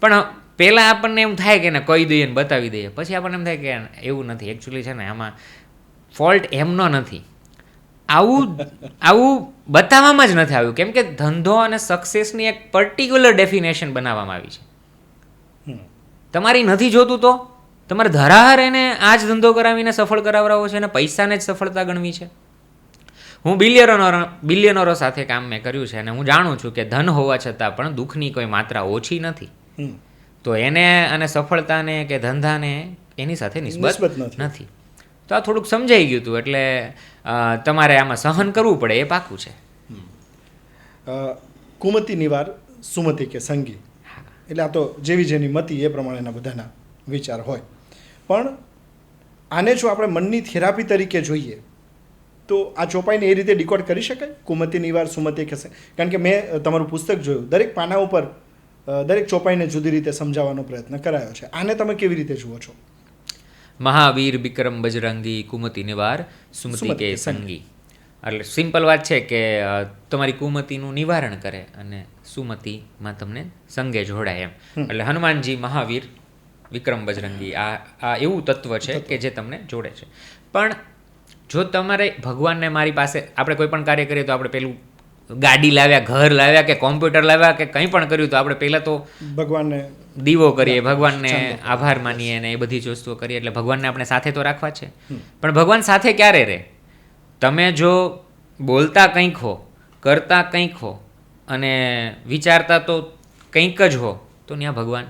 પણ પહેલાં આપણને એમ થાય કે એને કહી દઈએ ને બતાવી દઈએ, પછી આપણને એમ થાય કે એવું નથી, એકચ્યુઅલી છે ને આમાં ફોલ્ટ એમનો નથી, આવું બતાવવામાં જ નથી આવ્યું. કેમ કે ધંધો અને સક્સેસની એક પર્ટિક્યુલર ડેફિનેશન બનાવવામાં આવી છે. તમારી નથી જોતું તો તમારે ધરાહર એને આ જ ધંધો કરાવીને સફળ કરાવરાવો છે, અને પૈસાને જ સફળતા ગણવી છે. હું બિલિયનરો સાથે કામ મેં કર્યું છે, અને હું જાણું છું કે ધન હોવા છતાં પણ દુઃખની કોઈ માત્રા ઓછી નથી. તો એને અને સફળતાને કે ધંધાને એની સાથે નિસ્બત નથી. તો આ થોડુંક સમજાઈ ગયું હતું, એટલે તમારે આમાં સહન કરવું પડે એ પાકું છે. કુમતિ નિવાર સુમતિ કે સંગી, એટલે આ તો જેવી જેની મતિ એ પ્રમાણેના બધાના વિચાર હોય. પણ આને જો આપણે મનની થેરાપી તરીકે જોઈએ તો આ ચોપાઈને એ રીતે ડિકોડ કરી શકાય, કુમતિ નિવાર સુમતિ કે સંગી? કારણ કે મેં તમારું પુસ્તક જોયું, દરેક પાના ઉપર દરેક ચોપાઈને જુદી રીતે સમજાવવાનો પ્રયત્ન કરાયો છે. આને તમે કેવી રીતે જુઓ છો? મહાવીર બિક્રમ બજરંગી, કુમતિ નિવાર સુમતિ કે સંગી. એટલે સિમ્પલ વાત છે કે તમારી કુમતિનું નિવારણ કરે અને સુમતિમાં તમને સંગે જોડાય એમ. એટલે હનુમાનજી, મહાવીર, વિક્રમ બજરંગી, આ એવું તત્વ છે કે જે તમને જોડે છે. પણ જો તમારે ભગવાનને મારી પાસે, આપણે કોઈ પણ કાર્ય કરીએ તો આપણે પેલું ગાડી લાવ્યા, ઘર લાવ્યા કે કોમ્પ્યુટર લાવ્યા કે કંઈ પણ કર્યું તો આપણે પહેલાં તો ભગવાનને દીવો કરીએ, ભગવાનને આભાર માનીએ અને એ બધી જ વસ્તુઓ કરીએ. એટલે ભગવાનને આપણે સાથે તો રાખવા છે. પણ ભગવાન સાથે ક્યારે રહે? તમે જો બોલતા કંઈક હો, કરતા કંઈક હો અને વિચારતા તો કંઈક જ હો, તો ત્યાં ભગવાન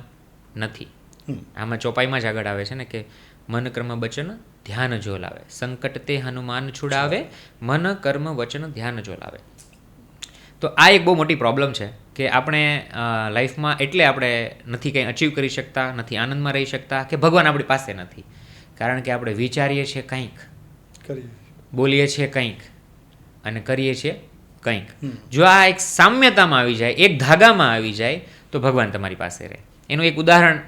નથી. આમાં ચોપાઈમાં જ આગળ આવે છે ને કે મન કર્મ વચન ધ્યાન જો લાવે, સંકટ તે હનુમાન છુડાવે, મન કર્મ વચન ધ્યાન જો લાવે. તો આ એક બહુ મોટી પ્રોબ્લેમ છે કે આપણે લાઈફમાં એટલે આપણે નથી કંઈ અચીવ કરી શકતા, નથી આનંદમાં રહી શકતા, કે ભગવાન આપણી પાસે નથી. કારણ કે આપણે વિચારીએ છીએ કંઈક, બોલીએ છીએ કંઈક અને કરીએ છીએ કંઈક. જો આ એક સામ્યતામાં આવી જાય, એક ધાગામાં આવી જાય, તો ભગવાન તમારી પાસે રહે. એનું એક ઉદાહરણ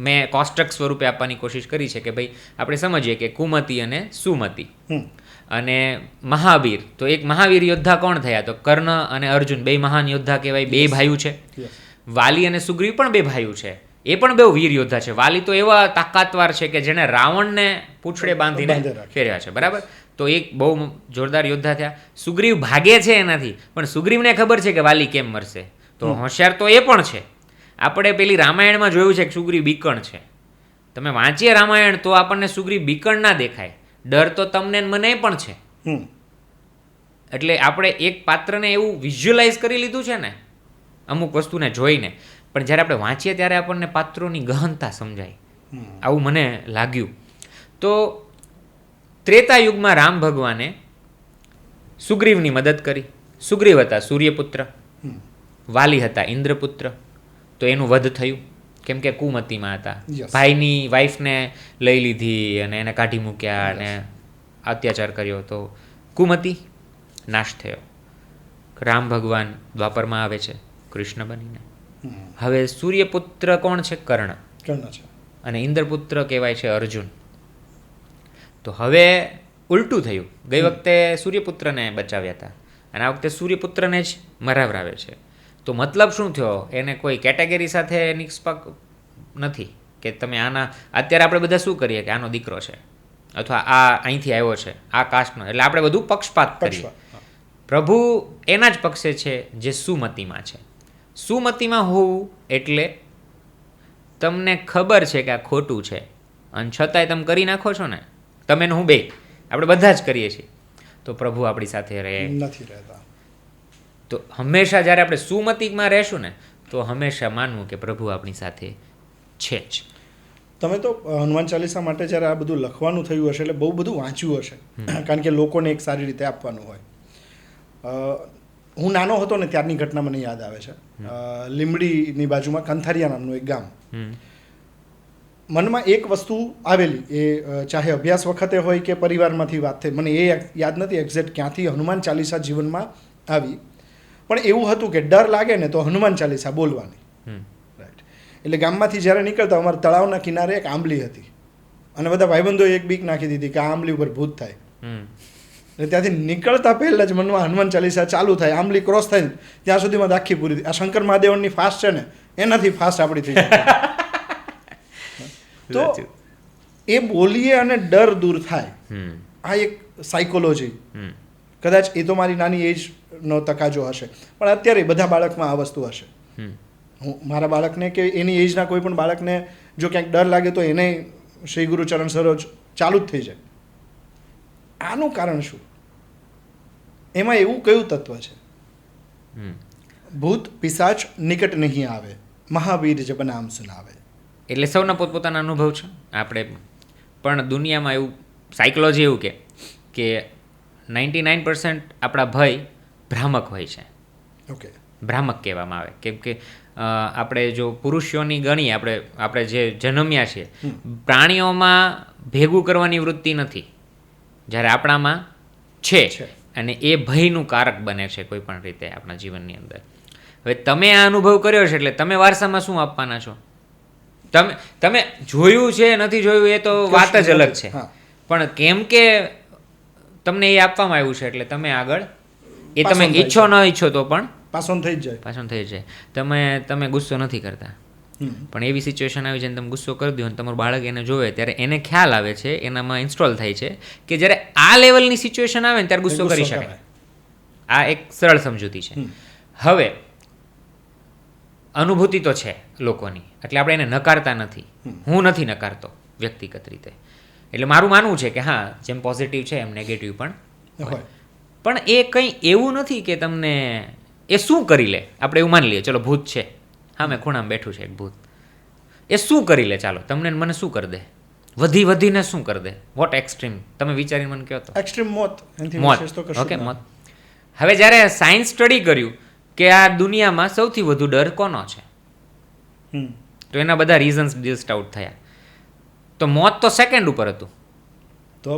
મેં કોષ્ટક સ્વરૂપે આપવાની કોશિશ કરી છે કે ભાઈ આપણે સમજીએ કે કુમતિ અને સુમતિ અને મહાવીર. તો એક મહાવીર યોદ્ધા કોણ થયા? તો કર્ણ અને અર્જુન, બે મહાન યોદ્ધા કહેવાય, બે ભાઈઓ છે. વાલી અને સુગ્રીવ પણ બે ભાઈઓ છે, એ પણ બહુ વીર યોદ્ધા છે. વાલી તો એવા તાકાતવાર છે કે જેણે રાવણને પૂંછડે બાંધીને ફેર્યા છે, બરાબર? તો એક બહુ જોરદાર યોદ્ધા થયા. સુગ્રીવ ભાગે છે એનાથી, પણ સુગ્રીવને ખબર છે કે વાલી કેમ મરશે, તો હોશિયાર તો એ પણ છે. આપણે પેલી રામાયણમાં જોયું છે કે સુગ્રીવ બીકણ છે. તમે વાંચીએ રામાયણ તો આપણને સુગ્રીવ બીકણ ના દેખાય, ડર તો તમને મને પણ છે. એટલે આપણે એક પાત્રને એવું વિઝ્યુઅલાઇઝ કરી લીધું છે ને અમુક વસ્તુને જોઈને, પણ જ્યારે આપણે વાંચીએ ત્યારે આપણને પાત્રોની ગહનતા સમજાય. આવું મને લાગ્યું. તો ત્રેતા યુગમાં રામ ભગવાને સુગ્રીવની મદદ કરી. સુગ્રીવ હતા સૂર્યપુત્ર, વાલી હતા ઇન્દ્રપુત્ર. તો એનું વધ થયું. કેમ કે કુમતીમાં હતા. Yes. ભાઈની વાઈફને લઈ લીધી અને એને કાઢી મૂક્યા અને અત્યાચાર કર્યો, તો કુમતી નાશ થયો. રામ ભગવાન દ્વાપરમાં આવે છે કૃષ્ણ બનીને. હવે સૂર્યપુત્ર કોણ છે? કર્ણ. કર્ણ છે. અને ઇન્દ્રપુત્ર કહેવાય છે અર્જુન. તો હવે ઉલટું થયું. ગઈ વખતે સૂર્યપુત્રને બચાવ્યા હતા અને આ વખતે સૂર્યપુત્રને જ મરાવરાવે છે. તો મતલબ શું થયો? એને કોઈ કેટેગરી સાથે નિષ્પક્ષ નથી કે તમે આના, અત્યારે આપણે બધા શું કરીએ કે આનો દીકરો છે અથવા આ અહીંથી આવ્યો છે, આ કાસ્ટનો, એટલે આપણે બધું પક્ષપાત કરીએ. પ્રભુ એના જ પક્ષે છે જે સુમતિમાં છે. સુમતિમાં હોવું એટલે તમને ખબર છે કે આ ખોટું છે અને છતાંય તમે કરી નાખો છો ને, તમે ને હું બે, આપણે બધા જ કરીએ છીએ. તો પ્રભુ આપણી સાથે રહે નથી રહેતા. તો હંમેશા જ્યારે આપણે સુમતિમાં રહેશું ને, તો હંમેશા માનવું કે પ્રભુ આપણી સાથે છે જ. તમે તો હનુમાન ચાલીસા માટે જ્યારે આ બધું લખવાનું થયું હશે એટલે બહુ બધું વાંચ્યું હશે, કારણ કે લોકોને એક સારી રીતે આપવાનું હોય. હું નાનો હતો ને ત્યારની ઘટના મને યાદ આવે છે. લીંબડીની બાજુમાં કંથારિયા નામનું એક ગામ. મનમાં એક વસ્તુ આવેલી, એ ચાહે અભ્યાસ વખતે હોય કે પરિવારમાંથી વાત થઈ, મને એ યાદ નથી એક્ઝેક્ટ ક્યાંથી હનુમાન ચાલીસા જીવનમાં આવી, પણ એવું હતું કે ડર લાગે ને તો હનુમાન ચાલીસા બોલવાની. રાઈટ. એટલે ગામમાંથી જ્યારે નીકળતા અમારા તળાવના કિનારે એક આંબલી હતી અને બધા ભાઈબંધોએ એક બીક નાખી દીધી કે આ આંબલી ઉપર ભૂત થાય. એટલે ત્યાંથી નીકળતા પહેલાં જ મનમાં હનુમાન ચાલીસા ચાલુ થાય, આંબલી ક્રોસ થાય ને ત્યાં સુધીમાં આખી પૂરી થઈ. આ શંકર મહાદેવની ફાસ્ટ છે ને એનાથી ફાસ્ટ આપણી થઈ જાય. તો એ બોલીએ અને ડર દૂર થાય, આ એક સાયકોલોજી. કદાચ એ તો મારી નાની એજનો તકાજો હશે, પણ અત્યારે બધા બાળકમાં આ વસ્તુ હશે. હું મારા બાળકને કે એની એજના કોઈ પણ બાળકને જો ક્યાંક ડર લાગે તો એને શ્રી ગુરુચરણ સરોજ ચાલુ જ થઈ જાય. આનું કારણ શું? એમાં એવું કયું તત્વ છે? ભૂત પિશાચ નિકટ નહીં આવે, મહાવીર જબ નામ સુનાવે. એટલે સૌના પોતપોતાના અનુભવ છે. આપણે પણ દુનિયામાં એવું સાયકોલોજી એવું કે 99% આપણા ભય ભ્રામક હોય છે. ઓકે. ભ્રામક કહેવામાં આવે, કેમ કે આપણે જો પુરુષોની ગણીએ, આપણે જે જન્મ્યા છીએ, પ્રાણીઓમાં ભેગું કરવાની વૃત્તિ નથી, જ્યારે આપણામાં છે. અને એ ભયનું કારક બને છે કોઈ પણ રીતે આપણા જીવનની અંદર. હવે તમે આ અનુભવ કર્યો છે એટલે તમે વારસામાં શું આપવાના છો? તમે જોયું છે નથી જોયું એ તો વાત જ અલગ છે, પણ કેમ કે તમને એ આપવામાં આવ્યું છે એટલે તમે આગળ એ તમે ઈચ્છો ન ઈચ્છો તો પણ પાછો થઈ જ જાય. તમે ગુસ્સો નથી કરતા, પણ એવી સિચ્યુએશન આવી જાય તમે ગુસ્સો કરી દો અને તમારું બાળક એને જોવે ત્યારે એને ખ્યાલ આવે છે, એનામાં ઇન્સ્ટોલ થાય છે કે જ્યારે આ લેવલની સિચ્યુએશન આવે ને ત્યારે ગુસ્સો કરી શકાય. આ એક સરળ સમજૂતી છે. હવે અનુભૂતિ તો છે લોકોની, એટલે આપણે એને નકારતા નથી. હું નથી નકારતો વ્યક્તિગત રીતે. એટલે મારું માનવું છે કે હા, જેમ પોઝિટિવ છે એમ નેગેટિવ પણ હોય. પણ એ કંઈ એવું નથી કે તમને એ શું કરી લે. આપણે એવું માની લઈએ, ચલો ભૂત છે, હા મેં ખૂણામાં બેઠું છે એક ભૂત, એ શું કરી લે? ચાલો તમને મને શું કરી દે? વધીને શું કરી દે? Vote extreme? તમે વિચારીને મને કહો તો. એક્સ્ટ્રીમ મોત. ઓકે, મોત. હવે જ્યારે સાયન્સ સ્ટડી કર્યું કે આ દુનિયામાં સૌથી વધુ ડર કોનો છે, તો એના બધા રીઝન્સ લિસ્ટ આઉટ થયા. તો મોત તો સેકન્ડ ઉપર હતું. તો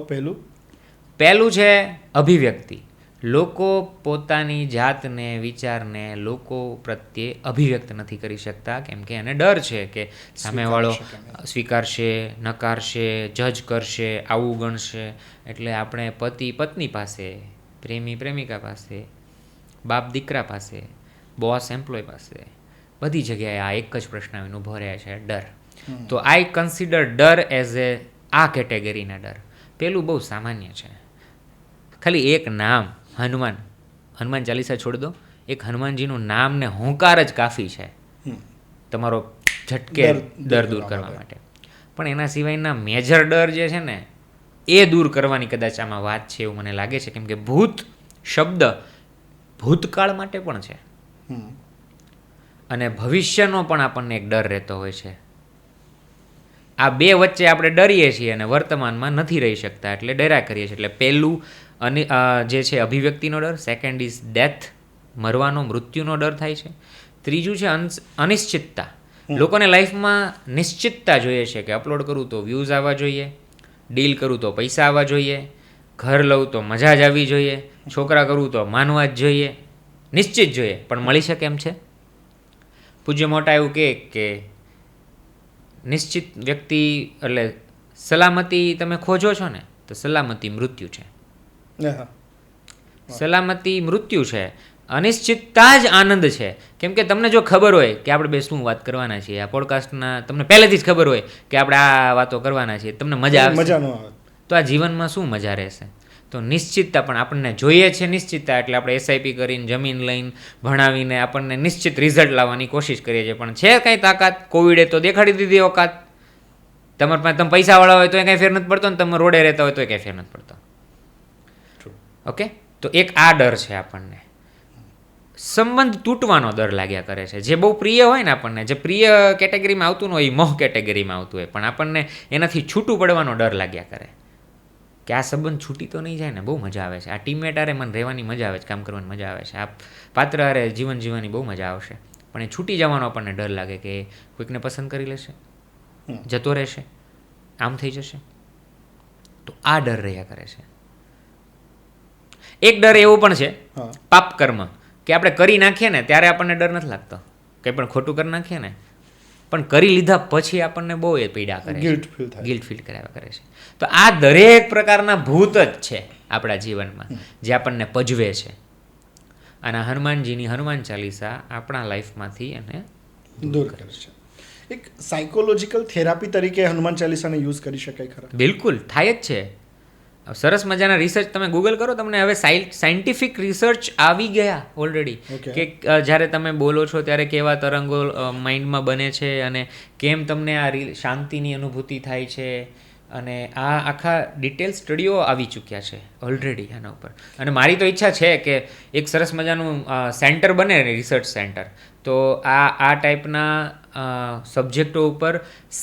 પહેલું છે અભિવ્યક્તિ. લોકો પોતાની જાતને, વિચારને લોકો પ્રત્યે અભિવ્યક્ત નથી કરી શકતા, કેમ કે એને ડર છે કે સામેવાળો સ્વીકારશે, નકારશે, જજ કરશે, આવું ગણશે. એટલે આપણે પતિ પત્ની પાસે, પ્રેમી પ્રેમિકા પાસે, બાપ દીકરા પાસે, બોસ એમ્પ્લોય પાસે, બધી જગ્યાએ આ એક જ પ્રશ્ન આવીને ઊભો રહે છે, ડર. તો આઈ કન્સિડર ડર એઝ આ કેટેગરીના ડર. પેલું બહુ સામાન્ય છે. ખાલી એક નામ હનુમાન ચાલીસા છોડ દો, એક હનુમાનજીનું નામ ને હોંકાર જ કાફી છે તમારો ઝટકે ડર દૂર કરવા માટે. પણ એના સિવાયના મેજર ડર જે છે ને એ દૂર કરવાની કદાચ આમાં વાત છે એવું મને લાગે છે, કેમ કે ભૂત શબ્દ ભૂતકાળ માટે પણ છે અને ભવિષ્યનો પણ આપણને એક ડર રહેતો હોય છે. આ બે વચ્ચે આપણે ડરીએ છીએ અને વર્તમાનમાં નથી રહી શકતા, એટલે ડર્યા કરીએ છીએ. એટલે પહેલું અને જે છે અભિવ્યક્તિનો ડર, સેકન્ડ ઇઝ ડેથ, મરવાનો, મૃત્યુનો ડર થાય છે. ત્રીજું છે અનિશ્ચિતતા. લોકોને લાઈફમાં નિશ્ચિતતા જોઈએ છે કે અપલોડ કરું તો વ્યૂઝ આવવા જોઈએ, ડીલ કરું તો પૈસા આવવા જોઈએ, ઘર લઉં તો મજા જ આવવી જોઈએ, છોકરા કરું તો માનવા જ જોઈએ, નિશ્ચિત જોઈએ. પણ મળી શકે એમ છે? પૂજ્ય મોટા એવું કે નિશ્ચિત વ્યક્તિ એટલે સલામતી તમે ખોજો છો ને તો સલામતી મૃત્યુ છે. હા. સલામતી મૃત્યુ છે, અનિશ્ચિતતા જ આનંદ છે. કેમ કે તમને જો ખબર હોય કે આપણે બે શું વાત કરવાના છીએ, આ પોડકાસ્ટના તમને પહેલેથી જ ખબર હોય કે આપણે આ વાતો કરવાના છીએ, તમને મજા આવે, મજા ન આવે તો આ જીવનમાં શું મજા રહેશે? તો નિશ્ચિતતા પણ આપણને જોઈએ છે. નિશ્ચિતતા એટલે આપણે એસઆઈપી કરીને જમીન લઈને ભણાવીને આપણને નિશ્ચિત રિઝલ્ટ લાવવાની કોશિશ કરીએ છીએ. પણ છે કાંઈ તાકાત? કોવિડે તો દેખાડી દીધી ઓકાત. તમારા પાસે તમે પૈસાવાળા હોય તો એ કાંઈ ફેર નથી પડતો, ને તમે રોડે રહેતા હોય તો એ કાંઈ ફેર નથી પડતો. ઓકે, તો એક આ ડર છે આપણને. સંબંધ તૂટવાનો ડર લાગ્યા કરે છે. જે બહુ પ્રિય હોય ને આપણને, જે પ્રિય કેટેગરીમાં આવતું ન હોય એ મોહ કેટેગરીમાં આવતું હોય, પણ આપણને એનાથી છૂટું પડવાનો ડર લાગ્યા કરે કે આ સંબંધ છૂટી તો નહીં જાય ને. બહુ મજા આવે છે આ ટીમમેટ હારે, મને રહેવાની મજા આવે છે, કામ કરવાની મજા આવે છે, આ પાત્ર હારે જીવન જીવવાની બહુ મજા આવશે. પણ એ છૂટી જવાનો આપણને ડર લાગે કે કોઈકને પસંદ કરી લેશે, જતો રહેશે, આમ થઈ જશે. તો આ ડર રહ્યા કરે છે. એક ડર એવો પણ છે પાપ કર્મ, કે આપણે કરી નાખીએ ને ત્યારે આપણને ડર નથી લાગતો, કંઈ પણ ખોટું કરી નાખીએ ને, પણ કરી લીધા પછી આપણને બહુ એ પીડા કરે છે, ગિલ્ટ ફીલ કરાવ્યા કરે છે. તો આ દરેક પ્રકારના ભૂત જ છે આપણા જીવનમાં જે આપણને પજવે છે. અને હનુમાનજીની હનુમાન ચાલીસા આપણા લાઈફમાંથી એને દૂર કરે છે. એક સાયકોલોજીકલ થેરાપી તરીકે હનુમાન ચાલીસાને યુઝ કરી શકાય ખરા? બિલકુલ થાય જ છે. સરસ મજાના રિસર્ચ તમે ગૂગલ કરો, તમને હવે સાયન્ટિફિક રિસર્ચ આવી ગયા ઓલરેડી કે જ્યારે તમે બોલો છો ત્યારે કેવા તરંગો માઇન્ડમાં બને છે અને કેમ તમને આ શાંતિની અનુભૂતિ થાય છે. અને આ આખા ડિટેલ સ્ટડીઓ આવી ચૂક્યા છે ઓલરેડી આના ઉપર. અને મારી તો ઈચ્છા છે કે એક સરસ મજાનું સેન્ટર બને, રિસર્ચ સેન્ટર. તો આ ટાઈપના સબ્જેક્ટો ઉપર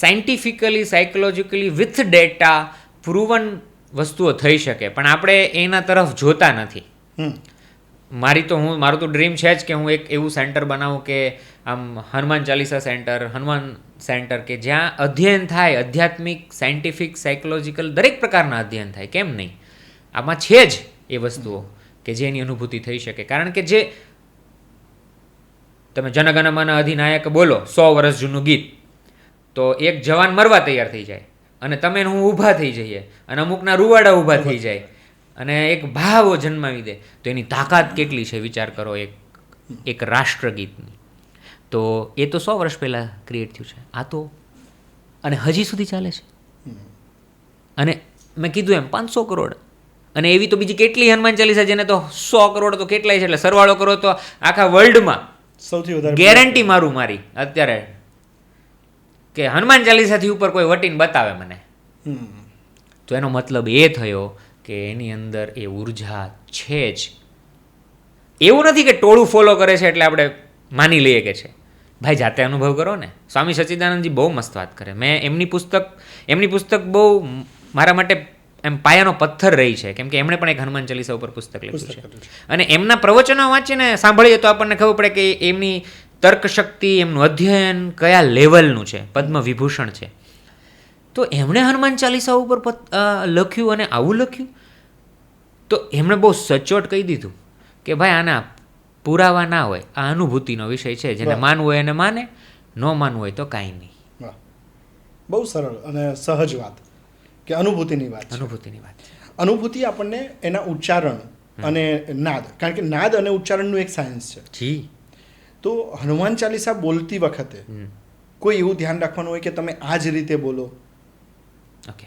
scientifically, psychologically, with data proven વસ્તુઓ થઈ શકે, પણ આપણે એના તરફ જોતા નથી. મારું તો ડ્રીમ છે જ કે હું એક એવું સેન્ટર બનાવું કે આમ હનુમાન ચાલીસા સેન્ટર, હનુમાન સેન્ટર, કે જ્યાં અધ્યયન થાય, આધ્યાત્મિક, સાયન્ટિફિક, સાયકોલોજીકલ, દરેક પ્રકારના અધ્યયન થાય. કેમ નહીં? આમાં છે જ એ વસ્તુઓ કે જેની અનુભૂતિ થઈ શકે. કારણ કે જે તમે જનગણ મન અધિનાયક બોલો 100 વર્ષ જૂનું ગીત, તો એક જવાન મરવા તૈયાર થઈ જાય અને તમે હું ઊભા થઈ જઈએ અને અમુકના રૂવાડા ઊભા થઈ જાય અને એક ભાવો જન્માવી દે, તો એની તાકાત કેટલી છે વિચાર કરો એક રાષ્ટ્રગીતની. તો એ તો 100 વર્ષ પહેલાં ક્રિએટ થયું છે. આ તો અને હજી સુધી ચાલે છે. અને મેં કીધું એમ 500 કરોડ, અને એવી તો બીજી કેટલી હનુમાન ચાલીસા જેને તો 100 કરોડ તો કેટલાય છે. એટલે સરવાળો કરો તો આખા વર્લ્ડમાં સૌથી વધારે ગેરંટી મારી અત્યારે કે હનુમાન ચાલીસાથી ઉપર કોઈ વટીને બતાવે મને, તો એનો મતલબ એ થયો કે એની અંદર એ ઉર્જા છે જ. એવું નથી કે ટોળું ફોલો કરે છે એટલે આપણે માની લઈએ કે છે. ભાઈ જાતે અનુભવ કરો ને. સ્વામી સચ્ચિદાનંદજી બહુ મસ્ત વાત કરે. મેં એમની પુસ્તક બહુ મારા માટે એમ પાયાનો પથ્થર રહી છે, કેમ કે એમણે પણ એક હનુમાન ચાલીસા ઉપર પુસ્તક લખ્યું છે. અને એમના પ્રવચનો વાંચીને સાંભળીએ તો આપણને ખબર પડે કે એમની તર્કશક્તિ, એમનું અધ્યયન કયા લેવલનું છે. પદ્મ વિભૂષણ છે. તો એમણે હનુમાન ચાલીસા ઉપર લખ્યું અને આવું લખ્યું, તો એમણે બહુ સચોટ કહી દીધું કે ભાઈ આના પુરાવા ના હોય, આ અનુભૂતિનો વિષય છે. જેને માનવું હોય એને માને, ન માનવું હોય તો કાંઈ નહીં. બહુ સરળ અને સહજ વાત કે અનુભૂતિની વાત. અનુભૂતિ આપણને એના ઉચ્ચારણ અને નાદ, કારણ કે નાદ અને ઉચ્ચારણનું એક સાયન્સ છે. જી. તો હનુમાન ચાલીસા બોલતી વખતે કોઈ એવું ધ્યાન રાખવાનું હોય કે તમે આ જ રીતે બોલો? ઓકે,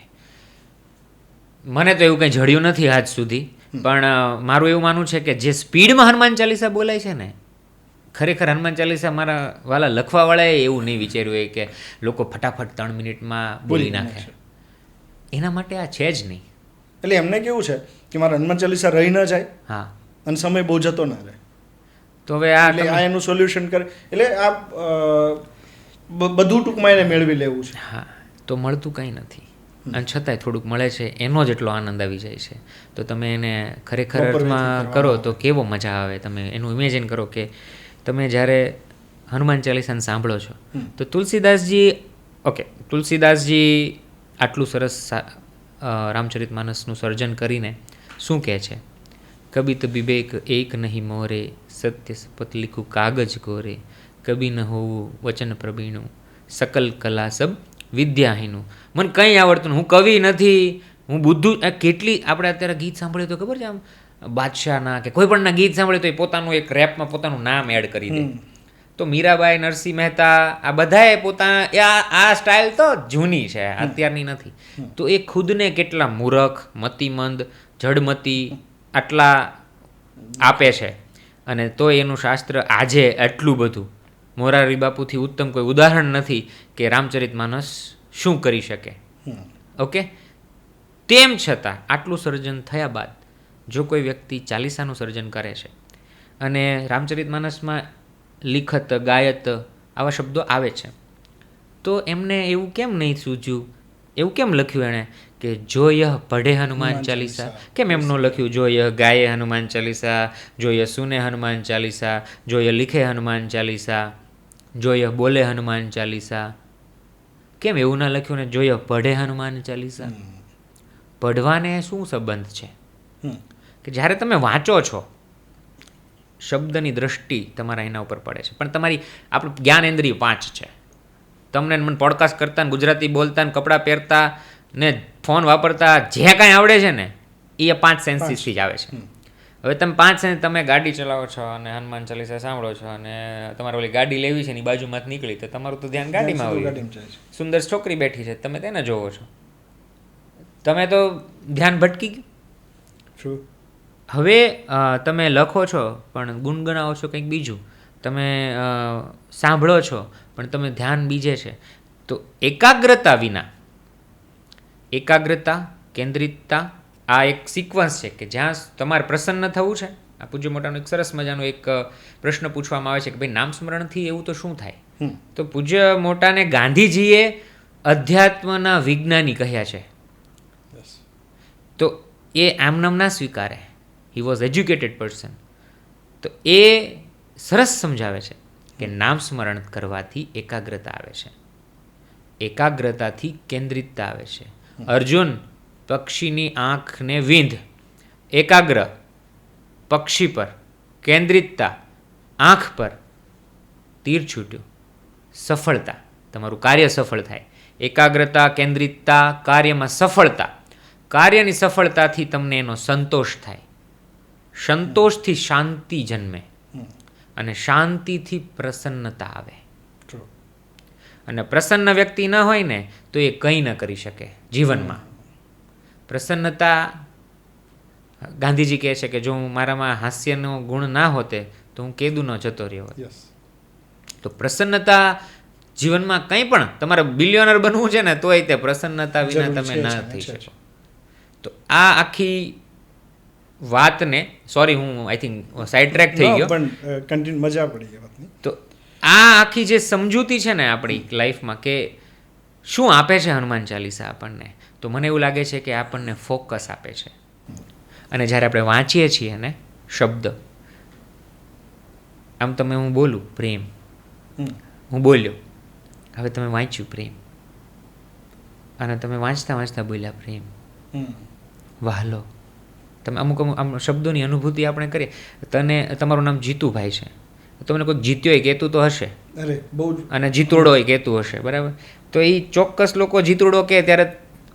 મને તો એવું કંઈ જડ્યું નથી આજ સુધી, પણ મારું એવું માનવું છે કે જે સ્પીડમાં હનુમાન ચાલીસા બોલાય છે ને, ખરેખર હનુમાન ચાલીસા મારા વાલા લખવાવાળાએ એવું નહીં વિચાર્યું હોય કે લોકો ફટાફટ 3 મિનિટમાં બોલી નાખે. એના માટે આ છે જ નહીં. એટલે એમને કેવું છે કે મારા હનુમાન ચાલીસા રહી ન જાય, હા, અને સમય બહુ જતો ના રહે. તો હવે આ એનું સોલ્યુશન કરે, એટલે આ બધું ટૂંકમાં એને મેળવી લેવું છે. હા, તો મળતું કંઈ નથી, અને છતાંય થોડુંક મળે છે, એનો જ એટલો આનંદ આવી જાય છે. તો તમે એને ખરેખર અર્થમાં કરો તો કેવો મજા આવે. તમે એનું ઇમેજિન કરો કે તમે જ્યારે હનુમાન ચાલીસાને સાંભળો છો તો તુલસીદાસજી આટલું સરસ રામચરિતમાનસનું સર્જન કરીને શું કહે છે? કબી તો વિવેક એક નહીં મોરે, સત્ય શપથ લીખું કાગજ કોરે, કબી ન હોવું વચન પ્રવીણું, સકલ કલા સબ વિદ્યાહીનું. મને કંઈ આવડતું નહીં, હું કવિ નથી, હું બુદ્ધુ. કેટલી આપણે અત્યારે ગીત સાંભળીએ તો ખબર છે, આમ બાદશાહના કે કોઈ પણના ગીત સાંભળે તો એ પોતાનું એક રેપમાં પોતાનું નામ એડ કરી દે. તો મીરાબાઈ, નરસિંહ મહેતા, આ બધાએ પોતાના આ સ્ટાઇલ તો જૂની છે, અત્યારની નથી. તો એ ખુદને કેટલા મૂરખ, મતિમંદ, જડમતી આટલા આપે છે, અને તો એનું શાસ્ત્ર આજે આટલું બધું. મોરારી બાપુથી ઉત્તમ કોઈ ઉદાહરણ નથી કે રામચરિતમાનસ શું કરી શકે. ઓકે, તેમ છતાં આટલું સર્જન થયા બાદ જો કોઈ વ્યક્તિ ચાલીસાનું સર્જન કરે છે અને રામચરિતમાનસમાં લિખત, ગાયત આવા શબ્દો આવે છે, તો એમને એવું કેમ નહીં સૂઝ્યું, એવું કેમ લખ્યું એણે કે જો યહ પઢે હનુમાન ચાલીસા? કેમ એમનું લખ્યું જો યહ ગાયે હનુમાન ચાલીસા, જો યહ સુને હનુમાન ચાલીસા, જો યહ લિખે હનુમાન ચાલીસા, જો યહ બોલે હનુમાન ચાલીસા? કેમ એવું ના લખ્યું ને જો યહ પઢે હનુમાન ચાલીસા? પઢવાને શું સંબંધ છે કે જ્યારે તમે વાંચો છો શબ્દની દ્રષ્ટિ તમારા એના ઉપર પડે છે, પણ તમારી આપણું જ્ઞાનેન્દ્રિય 5 છે. તમને મને પોડકાસ્ટ કરતા, ગુજરાતી બોલતા, કપડાં પહેરતા ને ફોન વાપરતા જે કાંઈ આવડે છે ને એ 5 સેન્સીસથી જ આવે છે. હવે તમે 5 સેન્સ, તમે ગાડી ચલાવો છો અને હનુમાન ચાલીસા સાંભળો છો અને તમારે ઓલી ગાડી લેવી છે એની બાજુમાં નીકળી તો તમારું તો ધ્યાન ગાડીમાં આવ્યું. સુંદર છોકરી બેઠી છે, તમે તેને જોવો છો, તમે તો ધ્યાન ભટકી ગયું. હવે તમે લખો છો પણ ગુણગણાવો છો કંઈક બીજું, તમે સાંભળો છો પણ તમે ધ્યાન બીજે છે. તો એકાગ્રતા વિના, એકાગ્રતા, કેન્દ્રિતતા આ એક સિક્વન્સ છે કે જ્યાં તમારે પ્રસન્ન થવું છે. આ પૂજ્ય મોટાનો એક સરસ મજાનો એક પ્રશ્ન પૂછવામાં આવે છે કે ભાઈ નામ સ્મરણથી એવું તો શું થાય? તો પૂજ્ય મોટાને ગાંધીજીએ અધ્યાત્મના વિજ્ઞાની કહ્યા છે. તો એ આમનામ ના સ્વીકારે. He was educated person. તો એ સરસ સમજાવે છે કે નામ સ્મરણ કરવાથી એકાગ્રતા આવે છે, એકાગ્રતાથી કેન્દ્રિતતા આવે છે. અર્જુન પક્ષીની આંખને વીંધ, એકાગ્ર પક્ષી પર, કેન્દ્રિતતા આંખ પર, તીર છૂટ્યું, સફળતા, તમારું કાર્ય સફળ થાય. એકાગ્રતા, કેન્દ્રિતતા, કાર્યમાં સફળતા, કાર્યની સફળતાથી તમને એનો સંતોષ થાય, સંતોષથી શાંતિ જન્મે અને શાંતિથી પ્રસન્નતા આવે. અને પ્રસન્ન વ્યક્તિ ન હોય ને તો એ કંઈ ન કરી શકે જીવનમાં. પ્રસન્નતા, ગાંધીજી કહે છે કે જો મારામાં હાસ્યનો ગુણ ના હોતે તો હું કેદુનો જતો રહ્યો હોત. તો પ્રસન્નતા જીવનમાં કંઈ પણ તમારે બિલિયનર બનવું છે ને તોય તે પ્રસન્નતા વિના તમે ના થઈ શકો. તો આ આખી વાતને, સોરી હું આઈ થિંક સાઈડ ટ્રેક થઈ ગયો, પણ કન્ટિન્યુ મજા પડી ગઈ વાતની. તો આ આખી જે સમજૂતી છે ને આપણી લાઈફમાં કે શું આપે છે હનુમાન ચાલીસા આપણને, તો મને એવું લાગે છે કે આપણને ફોકસ આપે છે. અને જ્યારે આપણે વાંચીએ છીએ ને શબ્દ, આમ તમે હું બોલું પ્રેમ, હું બોલ્યો, હવે તમે વાંચ્યું પ્રેમ, અને તમે વાંચતા વાંચતા બોલ્યા પ્રેમ, વહાલો, તમે અમુક અમુક આમ શબ્દોની અનુભૂતિ આપણે કરીએ. તને તમારું નામ જીતુભાઈ છે, તમને કોઈક જીત્યો હોય કહેતું તો હશે, અરે બહુ જ, અને જીતુડો હોય કહેતું હશે, બરાબર. તો એ ચોક્કસ લોકો જીતુડો કહે ત્યારે,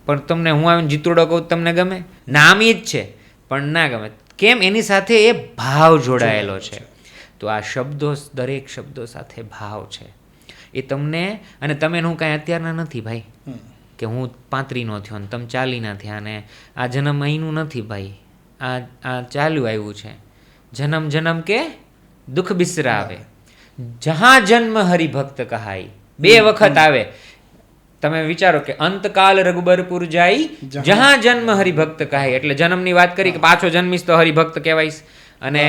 પણ તમને હું આવીને જીતુડો કહું તમને ગમે? નામ એ જ છે પણ ના ગમે. કેમ? એની સાથે એ ભાવ જોડાયેલો છે. તો આ શબ્દો, દરેક શબ્દો સાથે ભાવ છે એ તમને. અને તમે હું કાંઈ અત્યારના નથી ભાઈ કે હું 35નો થયો ને તમે 40ના થયા, ને આ જન્મ અહીંનું નથી ભાઈ, આ ચાલ્યું આવ્યું છે. જન્મ જન્મ કે દુઃખ બિસરાવે, જહાં જન્મ હરિભક્ત કહાઈ, 2 વખત આવે. તમે વિચારો કે અંતકાલ રઘુબરપુર જાય, જહાં જન્મ હરિભક્ત કહાઈ, એટલે જન્મની વાત કરી કે પાછો જન્મીશ તો હરિભક્ત કહેવાઈશ. અને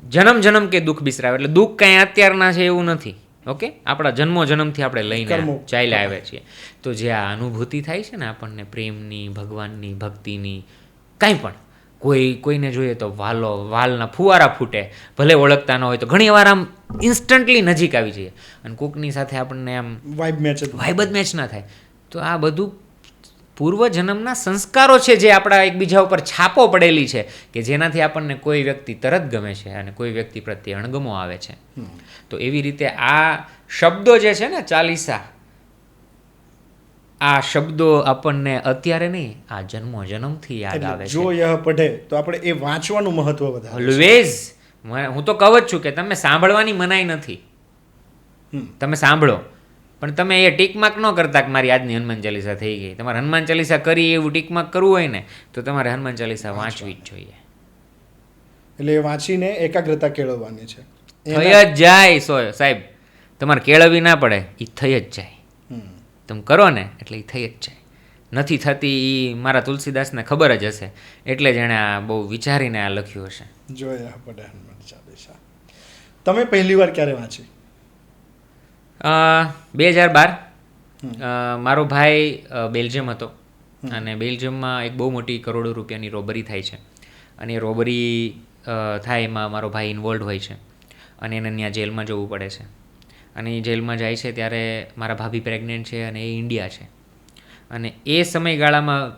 જન્મ જન્મ કે દુઃખ બિસરાવે, એટલે દુઃખ કાંઈ અત્યારના છે એવું નથી. ઓકે, આપણા જન્મો જન્મથી આપણે લઈને ચાલ્યા આવ્યા છીએ. તો જે આ અનુભૂતિ થાય છે ને આપણને પ્રેમની, ભગવાનની, ભક્તિની, કાંઈ પણ કોઈને જોઈએ તો વાલના ફુવારા ફૂટે, ભલે ઓળખતા ન હોય તો ઘણી વાર આમ ઇન્સ્ટન્ટલી નજીક આવી જઈએ, અને કોકની સાથે આપણને આમ વાઇબ મેચ વાઇબ જ મેચ ના થાય. તો આ બધું પૂર્વજન્મના સંસ્કારો છે જે આપણા એકબીજા ઉપર છાપો પડેલી છે, કે જેનાથી આપણને કોઈ વ્યક્તિ તરત ગમે છે અને કોઈ વ્યક્તિ પ્રત્યે અણગમો આવે છે. તો એવી રીતે આ શબ્દો જે છે ને 40, આ શબ્દો આપણને અત્યારે નહીં, આ જન્મથી યાદ આવે છે. જો યહ પઢે તો આપણે એ વાંચવાનું મહત્વ વધારે. ઓલવેઝ હું તો કહું જ છું કે તમે સાંભળવાની મનાઈ નથી, તમે સાંભળો, પણ તમે એ ટીકમાર્ક ન કરતા કે મારી આજની હનુમાન ચાલીસા થઈ ગઈ. તમારે હનુમાન ચાલીસા કરી એવું ટીકમાર્ક કરવું હોય ને તો તમારે હનુમાન ચાલીસા વાંચવી જ જોઈએ. એટલે એ વાંચીને એકાગ્રતા કેળવવાની છે. થઈ જ જાય સાહેબ, તમારે કેળવવી ના પડે, એ થઈ જ જાય. તમે કરો ને એટલે એ થઈ જ જાય. નથી થતી એ મારા તુલસીદાસને ખબર જ હશે, એટલે જ એણે આ બહુ વિચારીને આ લખ્યું હશે. જોયા પડે હનુમાન ચાલીસા. તમે પહેલી વાર ક્યારે વાંચી? 2012 મારો ભાઈ બેલ્જિયમ હતો, અને બેલ્જિયમમાં એક બહુ મોટી કરોડો રૂપિયાની રોબરી થાય છે, અને એ રોબરી થાય એમાં મારો ભાઈ ઇન્વોલ્વ હોય છે, અને એને ત્યાં જેલમાં જવું પડે છે. અને એ જેલમાં જાય છે ત્યારે મારા ભાભી પ્રેગ્નેન્ટ છે અને એ ઇન્ડિયા છે. અને એ સમયગાળામાં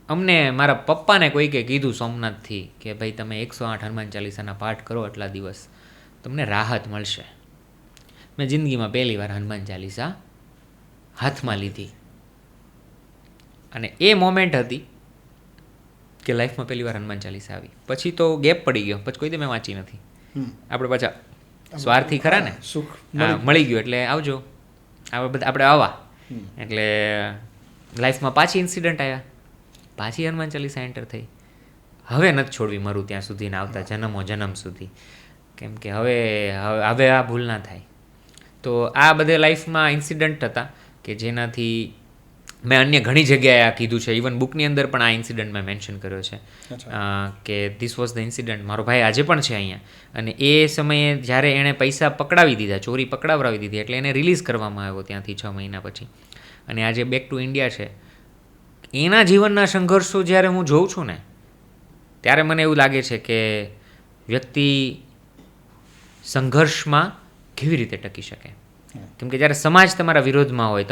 અમને મારા પપ્પાને કોઈકે કીધું સોમનાથથી કે ભાઈ તમે 108 હનુમાન ચાલીસાના પાઠ કરો એટલા દિવસ, તમને રાહત મળશે. મેં જિંદગીમાં પહેલી વાર હનુમાન ચાલીસા હાથમાં લીધી, અને એ મોમેન્ટ હતી કે લાઈફમાં પહેલી વાર હનુમાન ચાલીસા આવી. પછી તો ગેપ પડી ગયો, પછી કોઈ દી મેં વાંચી નથી. આપણે પાછા સ્વાર્થી ખરા ને, સુખ મળી ગયું એટલે આવજો, આપણે આવા એટલે લાઈફમાં પાછી ઇન્સિડન્ટ આવ્યા, પાછી હનુમાન ચાલીસા એન્ટર થઈ. હવે નથી છોડવી મરું ત્યાં સુધી ને આવતા જન્મ સુધી, કેમ કે હવે આ ભૂલ ના થાય. તો આ બધે લાઈફમાં ઇન્સિડન્ટ હતા કે જેનાથી મેં અન્ય ઘણી જગ્યાએ આ કીધું છે, ઇવન બુકની અંદર પણ આ ઇન્સિડન્ટ મેં મેન્શન કર્યો છે કે ધીસ વોઝ ધ ઇન્સિડન્ટ. મારો ભાઈ આજે પણ છે અહીંયા, અને એ સમયે જ્યારે એણે પૈસા પકડાવી દીધા, ચોરી પકડાવરાવી દીધી, એટલે એને રિલીઝ કરવામાં આવ્યો ત્યાંથી 6 મહિના પછી, અને આજે બેક ટુ ઇન્ડિયા છે. એના જીવનના સંઘર્ષો જ્યારે હું જોઉં છું ને ત્યારે મને એવું લાગે છે કે વ્યક્તિ સંઘર્ષમાં કેવી રીતે ટકી શકે. કેમ કે જ્યારે સમાજ તમારા વિરોધમાં હોય,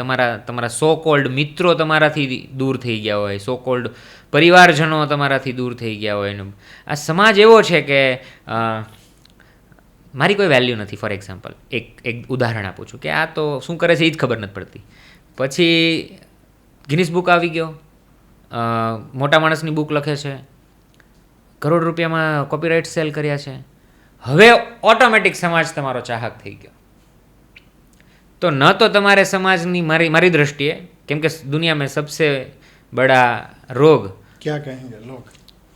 તમારા સો કોલ્ડ મિત્રો તમારાથી દૂર થઈ ગયા હોય, સો કોલ્ડ પરિવારજનો તમારાથી દૂર થઈ ગયા હોય, આ સમાજ એવો છે કે મારી કોઈ વેલ્યુ નથી. ફોર એક્ઝામ્પલ એક ઉદાહરણ આપું છું કે આ તો શું કરે છે એ જ ખબર નથી પડતી. પછી ગિનિસ બુક આવી ગયો, મોટા માણસની બુક લખે છે, કરોડ રૂપિયામાં કોપીરાઇટ સેલ કર્યા છે, હવે ઓટોમેટિક સમાજ તમારો ચાહક થઈ ગયો. તો ન તો તમારે સમાજની મારી દ્રષ્ટિએ, કેમ કે દુનિયા મેં સબસે બડા રોગ ક્યાં કહેંગે લોગ,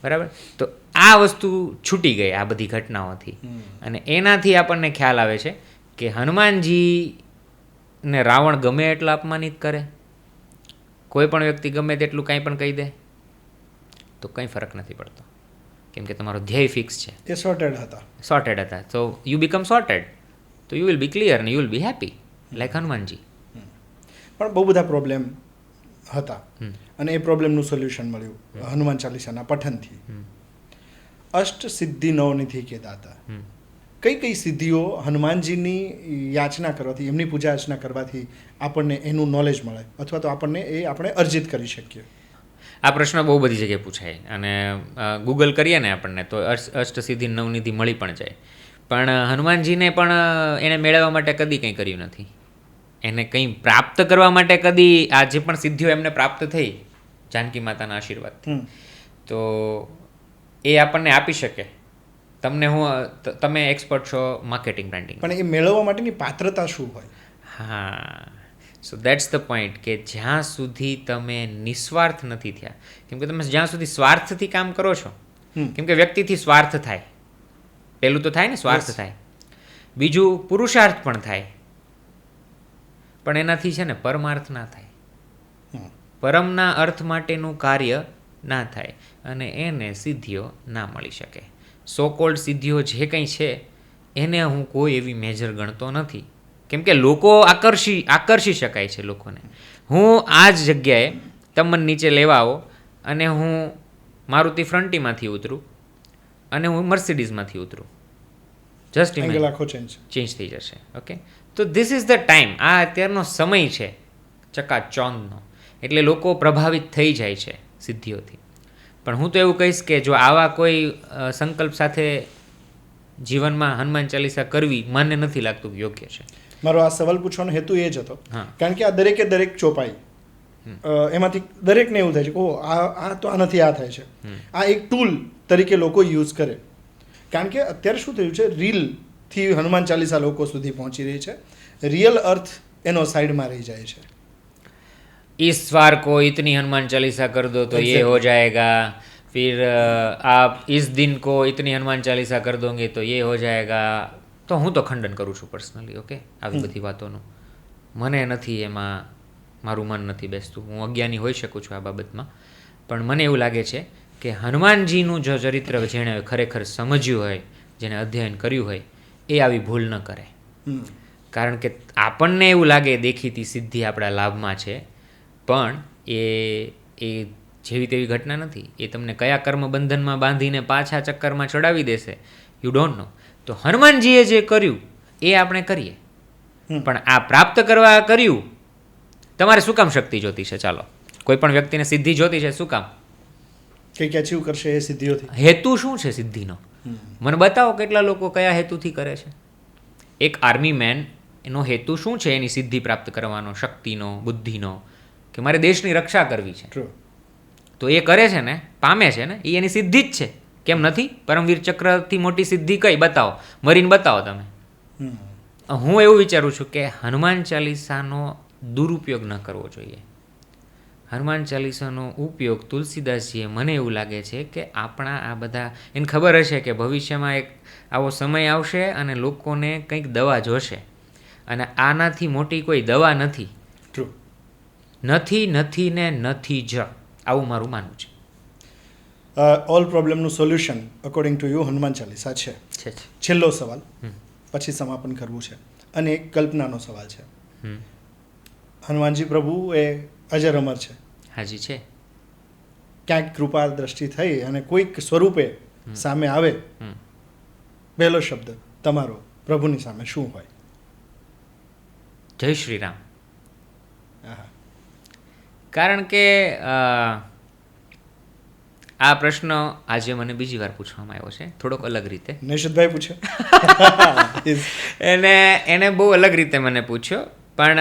બરાબર, તો આ વસ્તુ છૂટી ગઈ આ બધી ઘટનાઓથી. અને એનાથી આપણને ખ્યાલ આવે છે કે હનુમાનજીને રાવણ ગમે એટલા અપમાનિત કરે, કોઈ પણ વ્યક્તિ ગમે તેટલું કાંઈ પણ કહી દે તો કંઈ ફરક નથી પડતો, કેમ કે તમારો ધ્યેય ફિક્સ છે. એ સોર્ટેડ હતા. તો યુ બીકમ સોર્ટેડ, તો યુ વિલ બી ક્લિયર અને you will be happy like Hanumanji. પણ બહુ બધા પ્રોબ્લેમ હતા, અને એ પ્રોબ્લેમનું સોલ્યુશન મળ્યું હનુમાન ચાલીસાના પઠનથી. અષ્ટ સિદ્ધિ નવનિધિ કે દાતા. કઈ કઈ સિદ્ધિઓ હનુમાનજીની યાચના કરવાથી, એમની પૂજા અર્ચના કરવાથી આપણને એનું નોલેજ મળે, અથવા તો આપણે અર્જિત કરી શકીએ? આ પ્રશ્ન બહુ બધી જગ્યાએ પૂછાય, અને ગૂગલ કરીએ ને આપણને તો અષ્ટસિદ્ધિ નવનિધિ મળી પણ જાય. પણ હનુમાનજીને પણ એને મેળવવા માટે કદી કંઈ કર્યું નથી, એને કંઈ પ્રાપ્ત કરવા માટે કદી આ જે પણ સિદ્ધિઓ એમને પ્રાપ્ત થઈ જાનકી માતાના આશીર્વાદથી, તો એ આપણને આપી શકે. તમે એક્સપર્ટ છો માર્કેટિંગ બ્રાન્ડિંગ, પણ એ મેળવવા માટેની પાત્રતા શું હોય? હા, સો દેટ્સ ધ પોઈન્ટ કે જ્યાં સુધી તમે નિસ્વાર્થ નથી થયા, કેમ કે તમે જ્યાં સુધી સ્વાર્થથી કામ કરો છો, કેમ કે વ્યક્તિથી સ્વાર્થ થાય, પહેલું તો થાય ને સ્વાર્થ થાય, બીજું પુરુષાર્થ પણ થાય, પણ એનાથી છે ને પરમાર્થ ના થાય, પરમના અર્થ માટેનું કાર્ય ના થાય, અને એને સિદ્ધિઓ ના મળી શકે. સો કોલ્ડ સિદ્ધિઓ જે કંઈ છે એને હું કોઈ એવી મેજર ગણતો નથી, કેમ કે લોકો આકર્ષી શકાય છે લોકોને. હું આ જ જગ્યાએ તમને નીચે લેવા આવો અને હું મારુતિ ફ્રન્ટીમાંથી ઉતરું અને હું મર્સિડીઝમાંથી ઉતરું, જસ્ટ એંગલ આખો ચેન્જ. ચેન્જ થઈ જશે. ઓકે, તો ધીસ ઇઝ ધ ટાઈમ. આ અત્યારનો સમય છે ચકાચોંધનો, એટલે લોકો પ્રભાવિત થઈ જાય છે સિદ્ધિઓથી. પણ હું તો એવું કહીશ કે જો આવા કોઈ સંકલ્પ સાથે જીવનમાં હનુમાન ચાલીસા કરવી મને નથી લાગતું કે યોગ્ય છે. મારો આ સવાલ પૂછવાનો હેતુ એ જ હતો, હા. કારણ કે આ દરેક ચોપાઈ એમાંથી દરેકને એવું થાય છે કે ઓ આ તો આનાથી આ થાય છે. આ એક ટૂલ તરીકે લોકો યુઝ કરે, કારણ કે અત્યારે શું થયું છે, રીલથી હનુમાન ચાલીસા લોકો સુધી પહોંચી રહી છે, રિયલ અર્થ એનો સાઈડમાં રહી જાય છે. इस बार को इतनी हनुमान चालीसा कर दो तो ये हो जाएगा, फिर आप इस दिन को इतनी हनुमान चालीसा कर दोगे तो ये हो जाएगा. તો હું તો ખંડન કરું છું પર્સનલી. ઓકે, આવી બધી વાતોનું મને નથી, એમાં મારું મન નથી બેસતું. હું અજ્ઞાની હોઈ શકું છું આ બાબતમાં, પણ મને એવું લાગે છે કે હનુમાનજીનું જો ચરિત્ર જેણે ખરેખર સમજ્યું હોય, જેને અધ્યયન કર્યું હોય, એ આવી ભૂલ ન કરે. કારણ કે આપણને એવું લાગે દેખીતી સિદ્ધિ આપણા લાભમાં છે, પણ એ જેવી તેવી ઘટના નથી. એ તમને કયા કર્મ બંધનમાં બાંધીને પાછા ચક્કરમાં ચડાવી દેશે, યુ ડોન્ટ નો. તો હનુમાનજીએ જે કર્યું એ આપણે કરીએ, પણ આ પ્રાપ્ત કરવા કર્યું. તમારે શું કામ શક્તિ જોતી છે? ચાલો, કોઈ પણ વ્યક્તિને સિદ્ધિ જોતી છે, શું કામ? કંઈક અચીવ કરશે એ સિદ્ધિઓથી. હેતુ શું છે સિદ્ધિનો? મને બતાવો કેટલા લોકો કયા હેતુથી કરે છે. એક આર્મી મેન, એનો હેતુ શું છે એની સિદ્ધિ પ્રાપ્ત કરવાનો, શક્તિનો, બુદ્ધિનો, કે મારે દેશની રક્ષા કરવી છે. ટ્રુ. તો એ કરે છે ને, પામે છે ને, એ એની સિદ્ધિ જ છે. કેમ નથી? પરમવીર ચક્રથી મોટી સિદ્ધિ કઈ? બતાવો, મરીને બતાવો તમે. હું એવું વિચારું છું કે હનુમાન ચાલીસાનો દુરુપયોગ ન કરવો જોઈએ. હનુમાન ચાલીસાનો ઉપયોગ તુલસીદાસજીએ, મને એવું લાગે છે કે આપણા આ બધા, એને ખબર હશે કે ભવિષ્યમાં એક આવો સમય આવશે અને લોકોને કંઈક દવા જોશે, અને આનાથી મોટી કોઈ દવા નથી. ટ્રુ. નથી ને નથી જ, આવું મારું માનવું છે. ઓલ પ્રોબ્લેમનું solution according to you Hanuman Chalisa છે. છેલ્લો સવાલ, પછી સમાપન કરવું છે, અને એક કલ્પનાનો સવાલ છે. હનુમાનજી પ્રભુ એ અજર અમર છે. હાજી છે. ક્યાંક કૃપા દ્રષ્ટિ થઈ અને કોઈક સ્વરૂપે સામે આવે, પહેલો શબ્દ તમારો પ્રભુની સામે શું હોય? જય શ્રી રામ. આહા. કારણ કે આ પ્રશ્ન આજે મને બીજી વાર પૂછવામાં આવ્યો છે, થોડોક અલગ રીતે. નિશિતભાઈ પૂછે. એને બહુ અલગ રીતે મને પૂછ્યો, પણ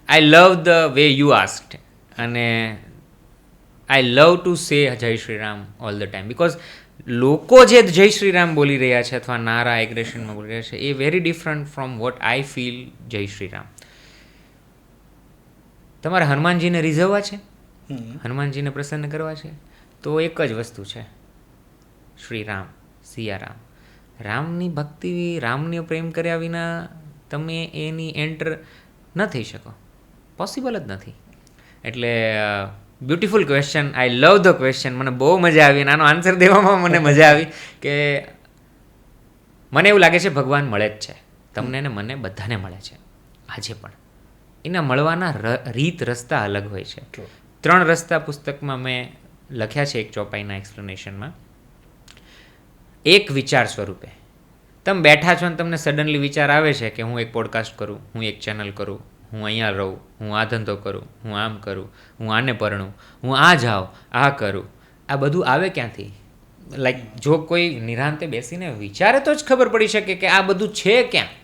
I love the way you asked, અને I love to say Jai Shri Ram all the time, because લોકો જે જય શ્રી રામ બોલી રહ્યા છે અથવા નારા એગ્રેશનમાં બોલી રહ્યા છે, એ very different from what I feel Jai Shri Ram. તમારે હનુમાનજીને રીઝવવા છે, હનુમાનજીને પ્રસન્ન કરવા છે, તો એક જ વસ્તુ છે, શ્રી રામ, સિયારામ. રામની ભક્તિ, રામનો પ્રેમ કર્યા વિના તમે એની એન્ટર ન થઈ શકો, પોસિબલ જ નથી. એટલે beautiful question, I love the question. મને બહુ મજા આવી, અને આનો આન્સર દેવામાં મને મજા આવી કે મને એવું લાગે છે ભગવાન મળે જ છે તમને ને મને, બધાને મળે છે આજે પણ. એના મળવાના રીત રસ્તા અલગ હોય છે. 3 રસ્તા પુસ્તકમાં મેં લખ્યા છે, એક ચોપાઈના એક્સપ્લેનેશનમાં. એક વિચાર સ્વરૂપે તમે બેઠા છો ને તમને સડનલી વિચાર આવે છે કે હું એક પોડકાસ્ટ કરું, હું એક ચેનલ કરું, હું અહીંયા રહું, હું આ ધંધો કરું, હું આમ કરું, હું આને પરણું, હું આ જાઉં, આ કરું. આ બધું આવે ક્યાંથી? લાઈક જો કોઈ નિરાંતે બેસીને વિચારે તો જ ખબર પડી શકે કે આ બધું છે ક્યાં.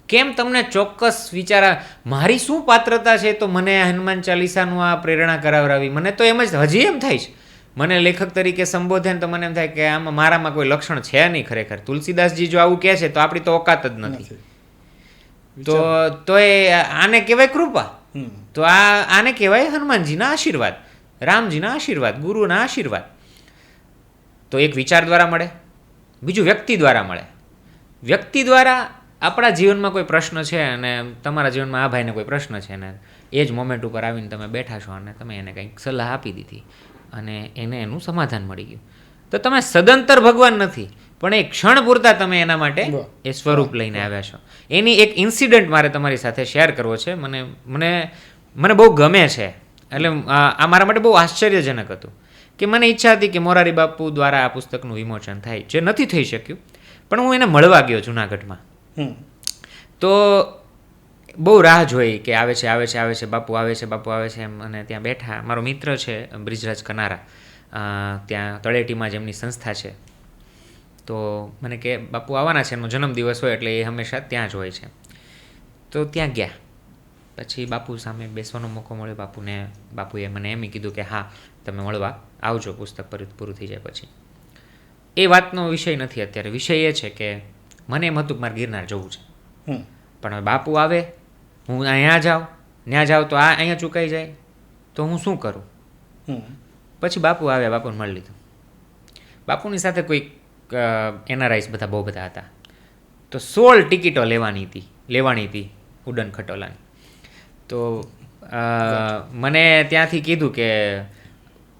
કેમ તમને ચોક્કસ વિચાર, મારી શું પાત્રતા છે તો મને હનુમાન ચાલીસાનું આ પ્રેરણા કરાવરાવી? મને તો એમ જ હજી એમ થાય છે, મને લેખક તરીકે સંબોધે ને તો મને એમ થાય કે આમાં મારામાં કોઈ લક્ષણ છે નહીં ખરેખર. તુલસીદાસજી જો આવું કહે છે તો આપણી તો ઓકાત જ નથી. તો એ આને કહેવાય કૃપા, તો આને કહેવાય હનુમાનજીના આશીર્વાદ, રામજીના આશીર્વાદ, ગુરુના આશીર્વાદ. તો એક વિચાર દ્વારા મળે, બીજું વ્યક્તિ દ્વારા મળે. વ્યક્તિ દ્વારા આપણા જીવનમાં કોઈ પ્રશ્ન છે, અને તમારા જીવનમાં આ ભાઈને કોઈ પ્રશ્ન છે, ને એ જ મોમેન્ટ ઉપર આવીને તમે બેઠા છો અને તમે એને કંઈક સલાહ આપી દીધી અને એને એનું સમાધાન મળી ગયું. તો તમે સદંતર ભગવાન નથી, પણ એક ક્ષણ પૂરતા તમે એના માટે એ સ્વરૂપ લઈને આવ્યા છો. એની એક ઇન્સિડન્ટ મારે તમારી સાથે શેર કરવો છે. મને બહુ ગમે છે, એટલે આ મારા માટે બહુ આશ્ચર્યજનક હતું કે મને ઈચ્છા હતી કે મોરારી બાપુ દ્વારા આ પુસ્તકનું વિમોચન થાય, જે નથી થઈ શક્યું. પણ હું એને મળવા ગયો જુનાગઢમાં. તો બહુ રાહ જોઈ કે આવે છે બાપુ આવે છે એમ. અને ત્યાં બેઠા, મારો મિત્ર છે બ્રિજરાજ કનારા, ત્યાં તળેટીમાં જ એમની સંસ્થા છે. તો મને કે બાપુ આવવાના છે, એમનો જન્મદિવસ હોય એટલે એ હંમેશા ત્યાં જ હોય છે. તો ત્યાં ગયા, પછી બાપુ સામે બેસવાનો મોકો મળ્યો. બાપુએ મને એમ કીધું કે હા તમે મળવા આવજો પુસ્તક પૂરું થઈ જાય પછી. એ વાતનો વિષય નથી અત્યારે. વિષય એ છે કે મને એમ હતું કે મારે ગિરનાર જવું છે, પણ હવે બાપુ આવે, હું અહીંયા જાઉં તો અહીંયા ચૂકાઈ જાય, તો હું શું કરું? પછી બાપુ આવ્યા, બાપુને મળી લીધું. બાપુની સાથે કોઈ એનઆરઆઈસ બહુ બધા હતા. તો 16 ટિકિટો લેવાની હતી ઉડન ખટોલાની. તો મને ત્યાંથી કીધું કે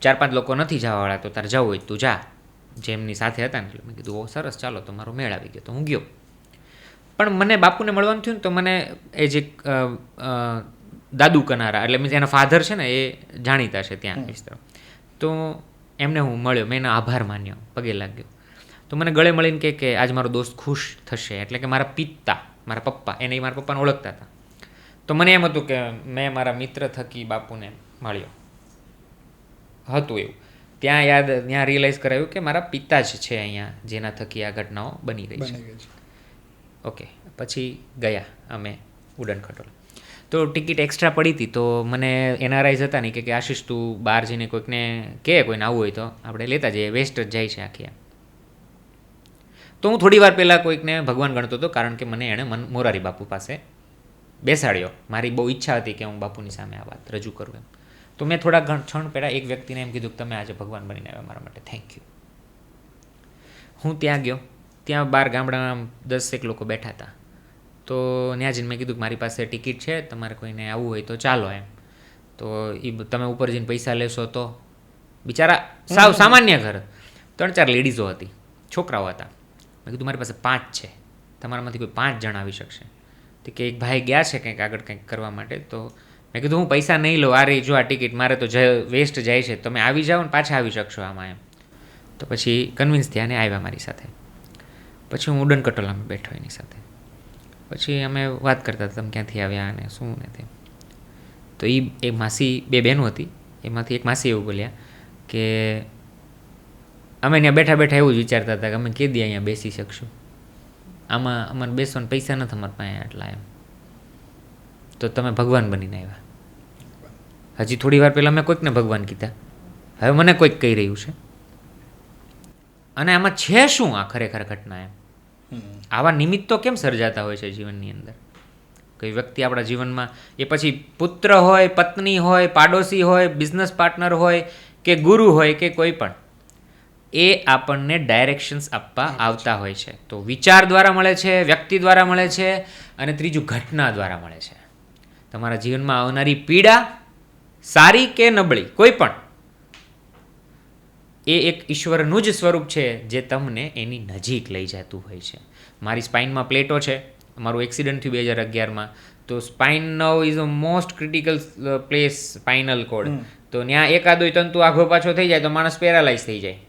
4-5 લોકો નથી જવાવાળા, તો તારે જવું હોય તું જા, જેમની સાથે હતા ને. એટલે મેં કીધું ઓ સરસ, ચાલો, તો મારો મેળ આવી ગયો, તો હું ગયો. પણ મને બાપુને મળવાનું થયું ને, તો મને એ જે દાદુ કનારા, એટલે મીન્સ એના ફાધર છે ને, એ જાણીતા છે ત્યાં વિસ્તાર. તો એમને હું મળ્યો, મેં એનો આભાર માન્યો, પગે લાગ્યો. તો મને ગળે મળીને કે આજ મારો દોસ્ત ખુશ થશે, એટલે કે મારા પિતા, મારા પપ્પા, એને મારા પપ્પાને ઓળખતા હતા. તો મને એમ હતું કે મેં મારા મિત્ર થકી બાપુને મળ્યો હતું એવું. ત્યાં રિયલાઇઝ કરાયું કે મારા પિતા જ છે અહીંયા, જેના થકી આ ઘટનાઓ બની રહી છે. ઓકે, પછી ગયા અમે ઉડન ખટોલા. તો ટિકિટ એક્સ્ટ્રા પડી હતી, તો મને એનઆરઆઈઝ હતા નહીં કે આશીષ તું બહાર જઈને કોઈકને કોઈને આવવું હોય તો આપણે લેતા જઈએ, વેસ્ટ જ જાય છે આખી. તો હું થોડી વાર પહેલાં કોઈકને ભગવાન ગણતો હતો, કારણ કે મને એણે મોરારી બાપુ પાસે બેસાડ્યો. મારી બહુ ઈચ્છા હતી કે હું બાપુની સામે આ વાત રજૂ કરું એમ. તો મેં થોડા ક્ષણ પહેલાં એક વ્યક્તિને એમ કીધું કે તમે આજે ભગવાન બનીને આવ્યા મારા માટે, થેન્ક યુ. હું ત્યાં ગયો, ત્યાં 12 ગામડાના 10 લોકો બેઠા હતા. તો ત્યાં જઈને મેં કીધું કે મારી પાસે ટિકિટ છે, તમારે કોઈને આવવું હોય તો ચાલો એમ. તો એ તમે ઉપર જઈને પૈસા લેશો તો. બિચારા સાવ સામાન્ય ઘર, 3-4 લેડીઝો હતી, છોકરાઓ હતા. મેં કીધું મારી પાસે 5 છે, તમારામાંથી કોઈ 5 જણ આવી શકશે? તો કે એક ભાઈ ગયા છે કંઈક આગળ કંઈક કરવા માટે. તો મેં કીધું હું પૈસા નહીં લઉં, આ રહી જો આ ટિકિટ, મારે તો વેસ્ટ જાય છે, તમે આવી જાઓ ને પાછા આવી શકશો આમાં એમ. તો પછી કન્વિન્સ થયા ને આવ્યા મારી સાથે. પછી હું ઉડન ખટોલામાં બેઠો એની સાથે. પછી અમે વાત કરતા હતા, તમે ક્યાંથી આવ્યા અને શું ને તેમ. તો એ માસી, 2 બહેનો હતી, એમાંથી એક માસી એવું બોલ્યા કે અમે ત્યાં બેઠા બેઠા એવું જ વિચારતા હતા કે અમે કેદી અહીંયા બેસી શકશું, આમાં અમારે બેસવાના પૈસા નથી અમારા પાસે આટલા એમ. તો તમે ભગવાન બનીને આવ્યા. હજી થોડી વાર પહેલાં મેં કોઈકને ભગવાન કીધા, હવે મને કોઈક કહી રહ્યું છે. અને આમાં છે શું આ ખરેખર ઘટના એમ? આવા નિમિત્તો કેમ સર્જાતા હોય છે જીવનની અંદર? કોઈ વ્યક્તિ આપણા જીવનમાં, એ પછી પુત્ર હોય, પત્ની હોય, પાડોશી હોય, બિઝનેસ પાર્ટનર હોય કે ગુરુ હોય કે કોઈ પણ, એ આપણને ડાયરેક્શન્સ આપવા આવતા હોય છે. તો વિચાર દ્વારા મળે છે, વ્યક્તિ દ્વારા મળે છે, અને ત્રીજું ઘટના દ્વારા મળે છે. તમારા જીવનમાં આવનારી પીડા, સારી કે નબળી, કોઈ પણ, એ એક ઈશ્વરનું જ સ્વરૂપ છે જે તમને એની નજીક લઈ જતું હોય છે. મારી સ્પાઇનમાં પ્લેટો છે, મારું એક્સિડન્ટ થયું 2011માં. તો સ્પાઇન નવ is a most critical place, spinal code. તો ત્યાં એકાદોય તંતુ આઘો પાછો થઈ જાય તો માણસ પેરાલાઇઝ થઈ જાય.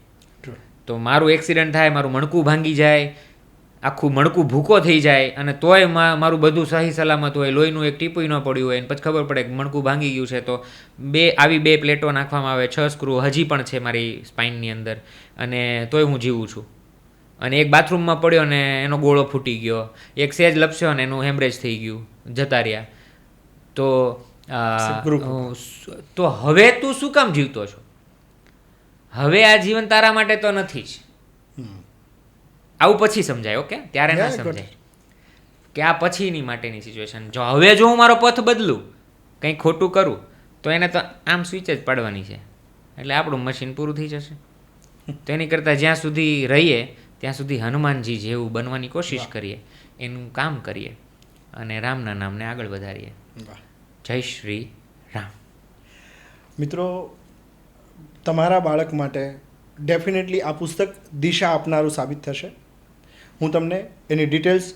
તો મારું એક્સિડન્ટ થાય, મારું મણકું ભાંગી જાય, આખું મણકું ભૂકો થઈ જાય, અને તોય મારું બધું સહી સલામત હોય, લોહીનું એક ટીપું ન પડ્યું હોય, અને પછી ખબર પડે કે મણકું ભાંગી ગયું છે. તો આવી 2 પ્લેટો નાખવામાં આવે, 6 સ્ક્રૂ હજી પણ છે મારી સ્પાઇનની અંદર, અને તોય હું જીવું છું. અને એક બાથરૂમમાં પડ્યો ને એનો ગોળો ફૂટી ગયો, એક સેજ લપસ્યો ને એનું હેમરેજ થઈ ગયું, જતા રહ્યા. તો હવે તું શું કામ જીવતો છો? હવે આ જીવન તારા માટે તો નથી જ. આવું પછી સમજાય, ઓકે? ત્યારે ના સમજાય કે આ પછીની માટેની સિચ્યુએશન. હવે જો હું મારો પથ બદલું, કંઈ ખોટું કરું, તો એને તો આમ સ્વિચ જ પાડવાની છે, એટલે આપણું મશીન પૂરું થઈ જશે. તો એની કરતાં જ્યાં સુધી રહીએ ત્યાં સુધી હનુમાનજી જેવું બનવાની કોશિશ કરીએ, એનું કામ કરીએ, અને રામના નામને આગળ વધારીએ. જય શ્રી રામ. મિત્રો, તમારા બાળક માટે ડેફિનેટલી આ પુસ્તક દિશા આપનારું સાબિત થશે. હું તમને એની ડિટેલ્સ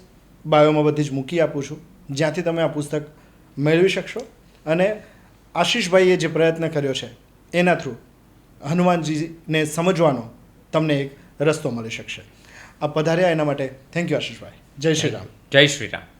બાયોમાં બધી જ મૂકી આપું છું, જ્યાંથી તમે આ પુસ્તક મેળવી શકશો. અને આશીષભાઈએ જે પ્રયત્ન કર્યો છે એના થ્રુ હનુમાનજીને સમજવાનો તમને એક રસ્તો મળી શકશે. આ પધાર્યા એના માટે થેન્ક યુ આશીષભાઈ. જય શ્રી રામ. જય શ્રી રામ.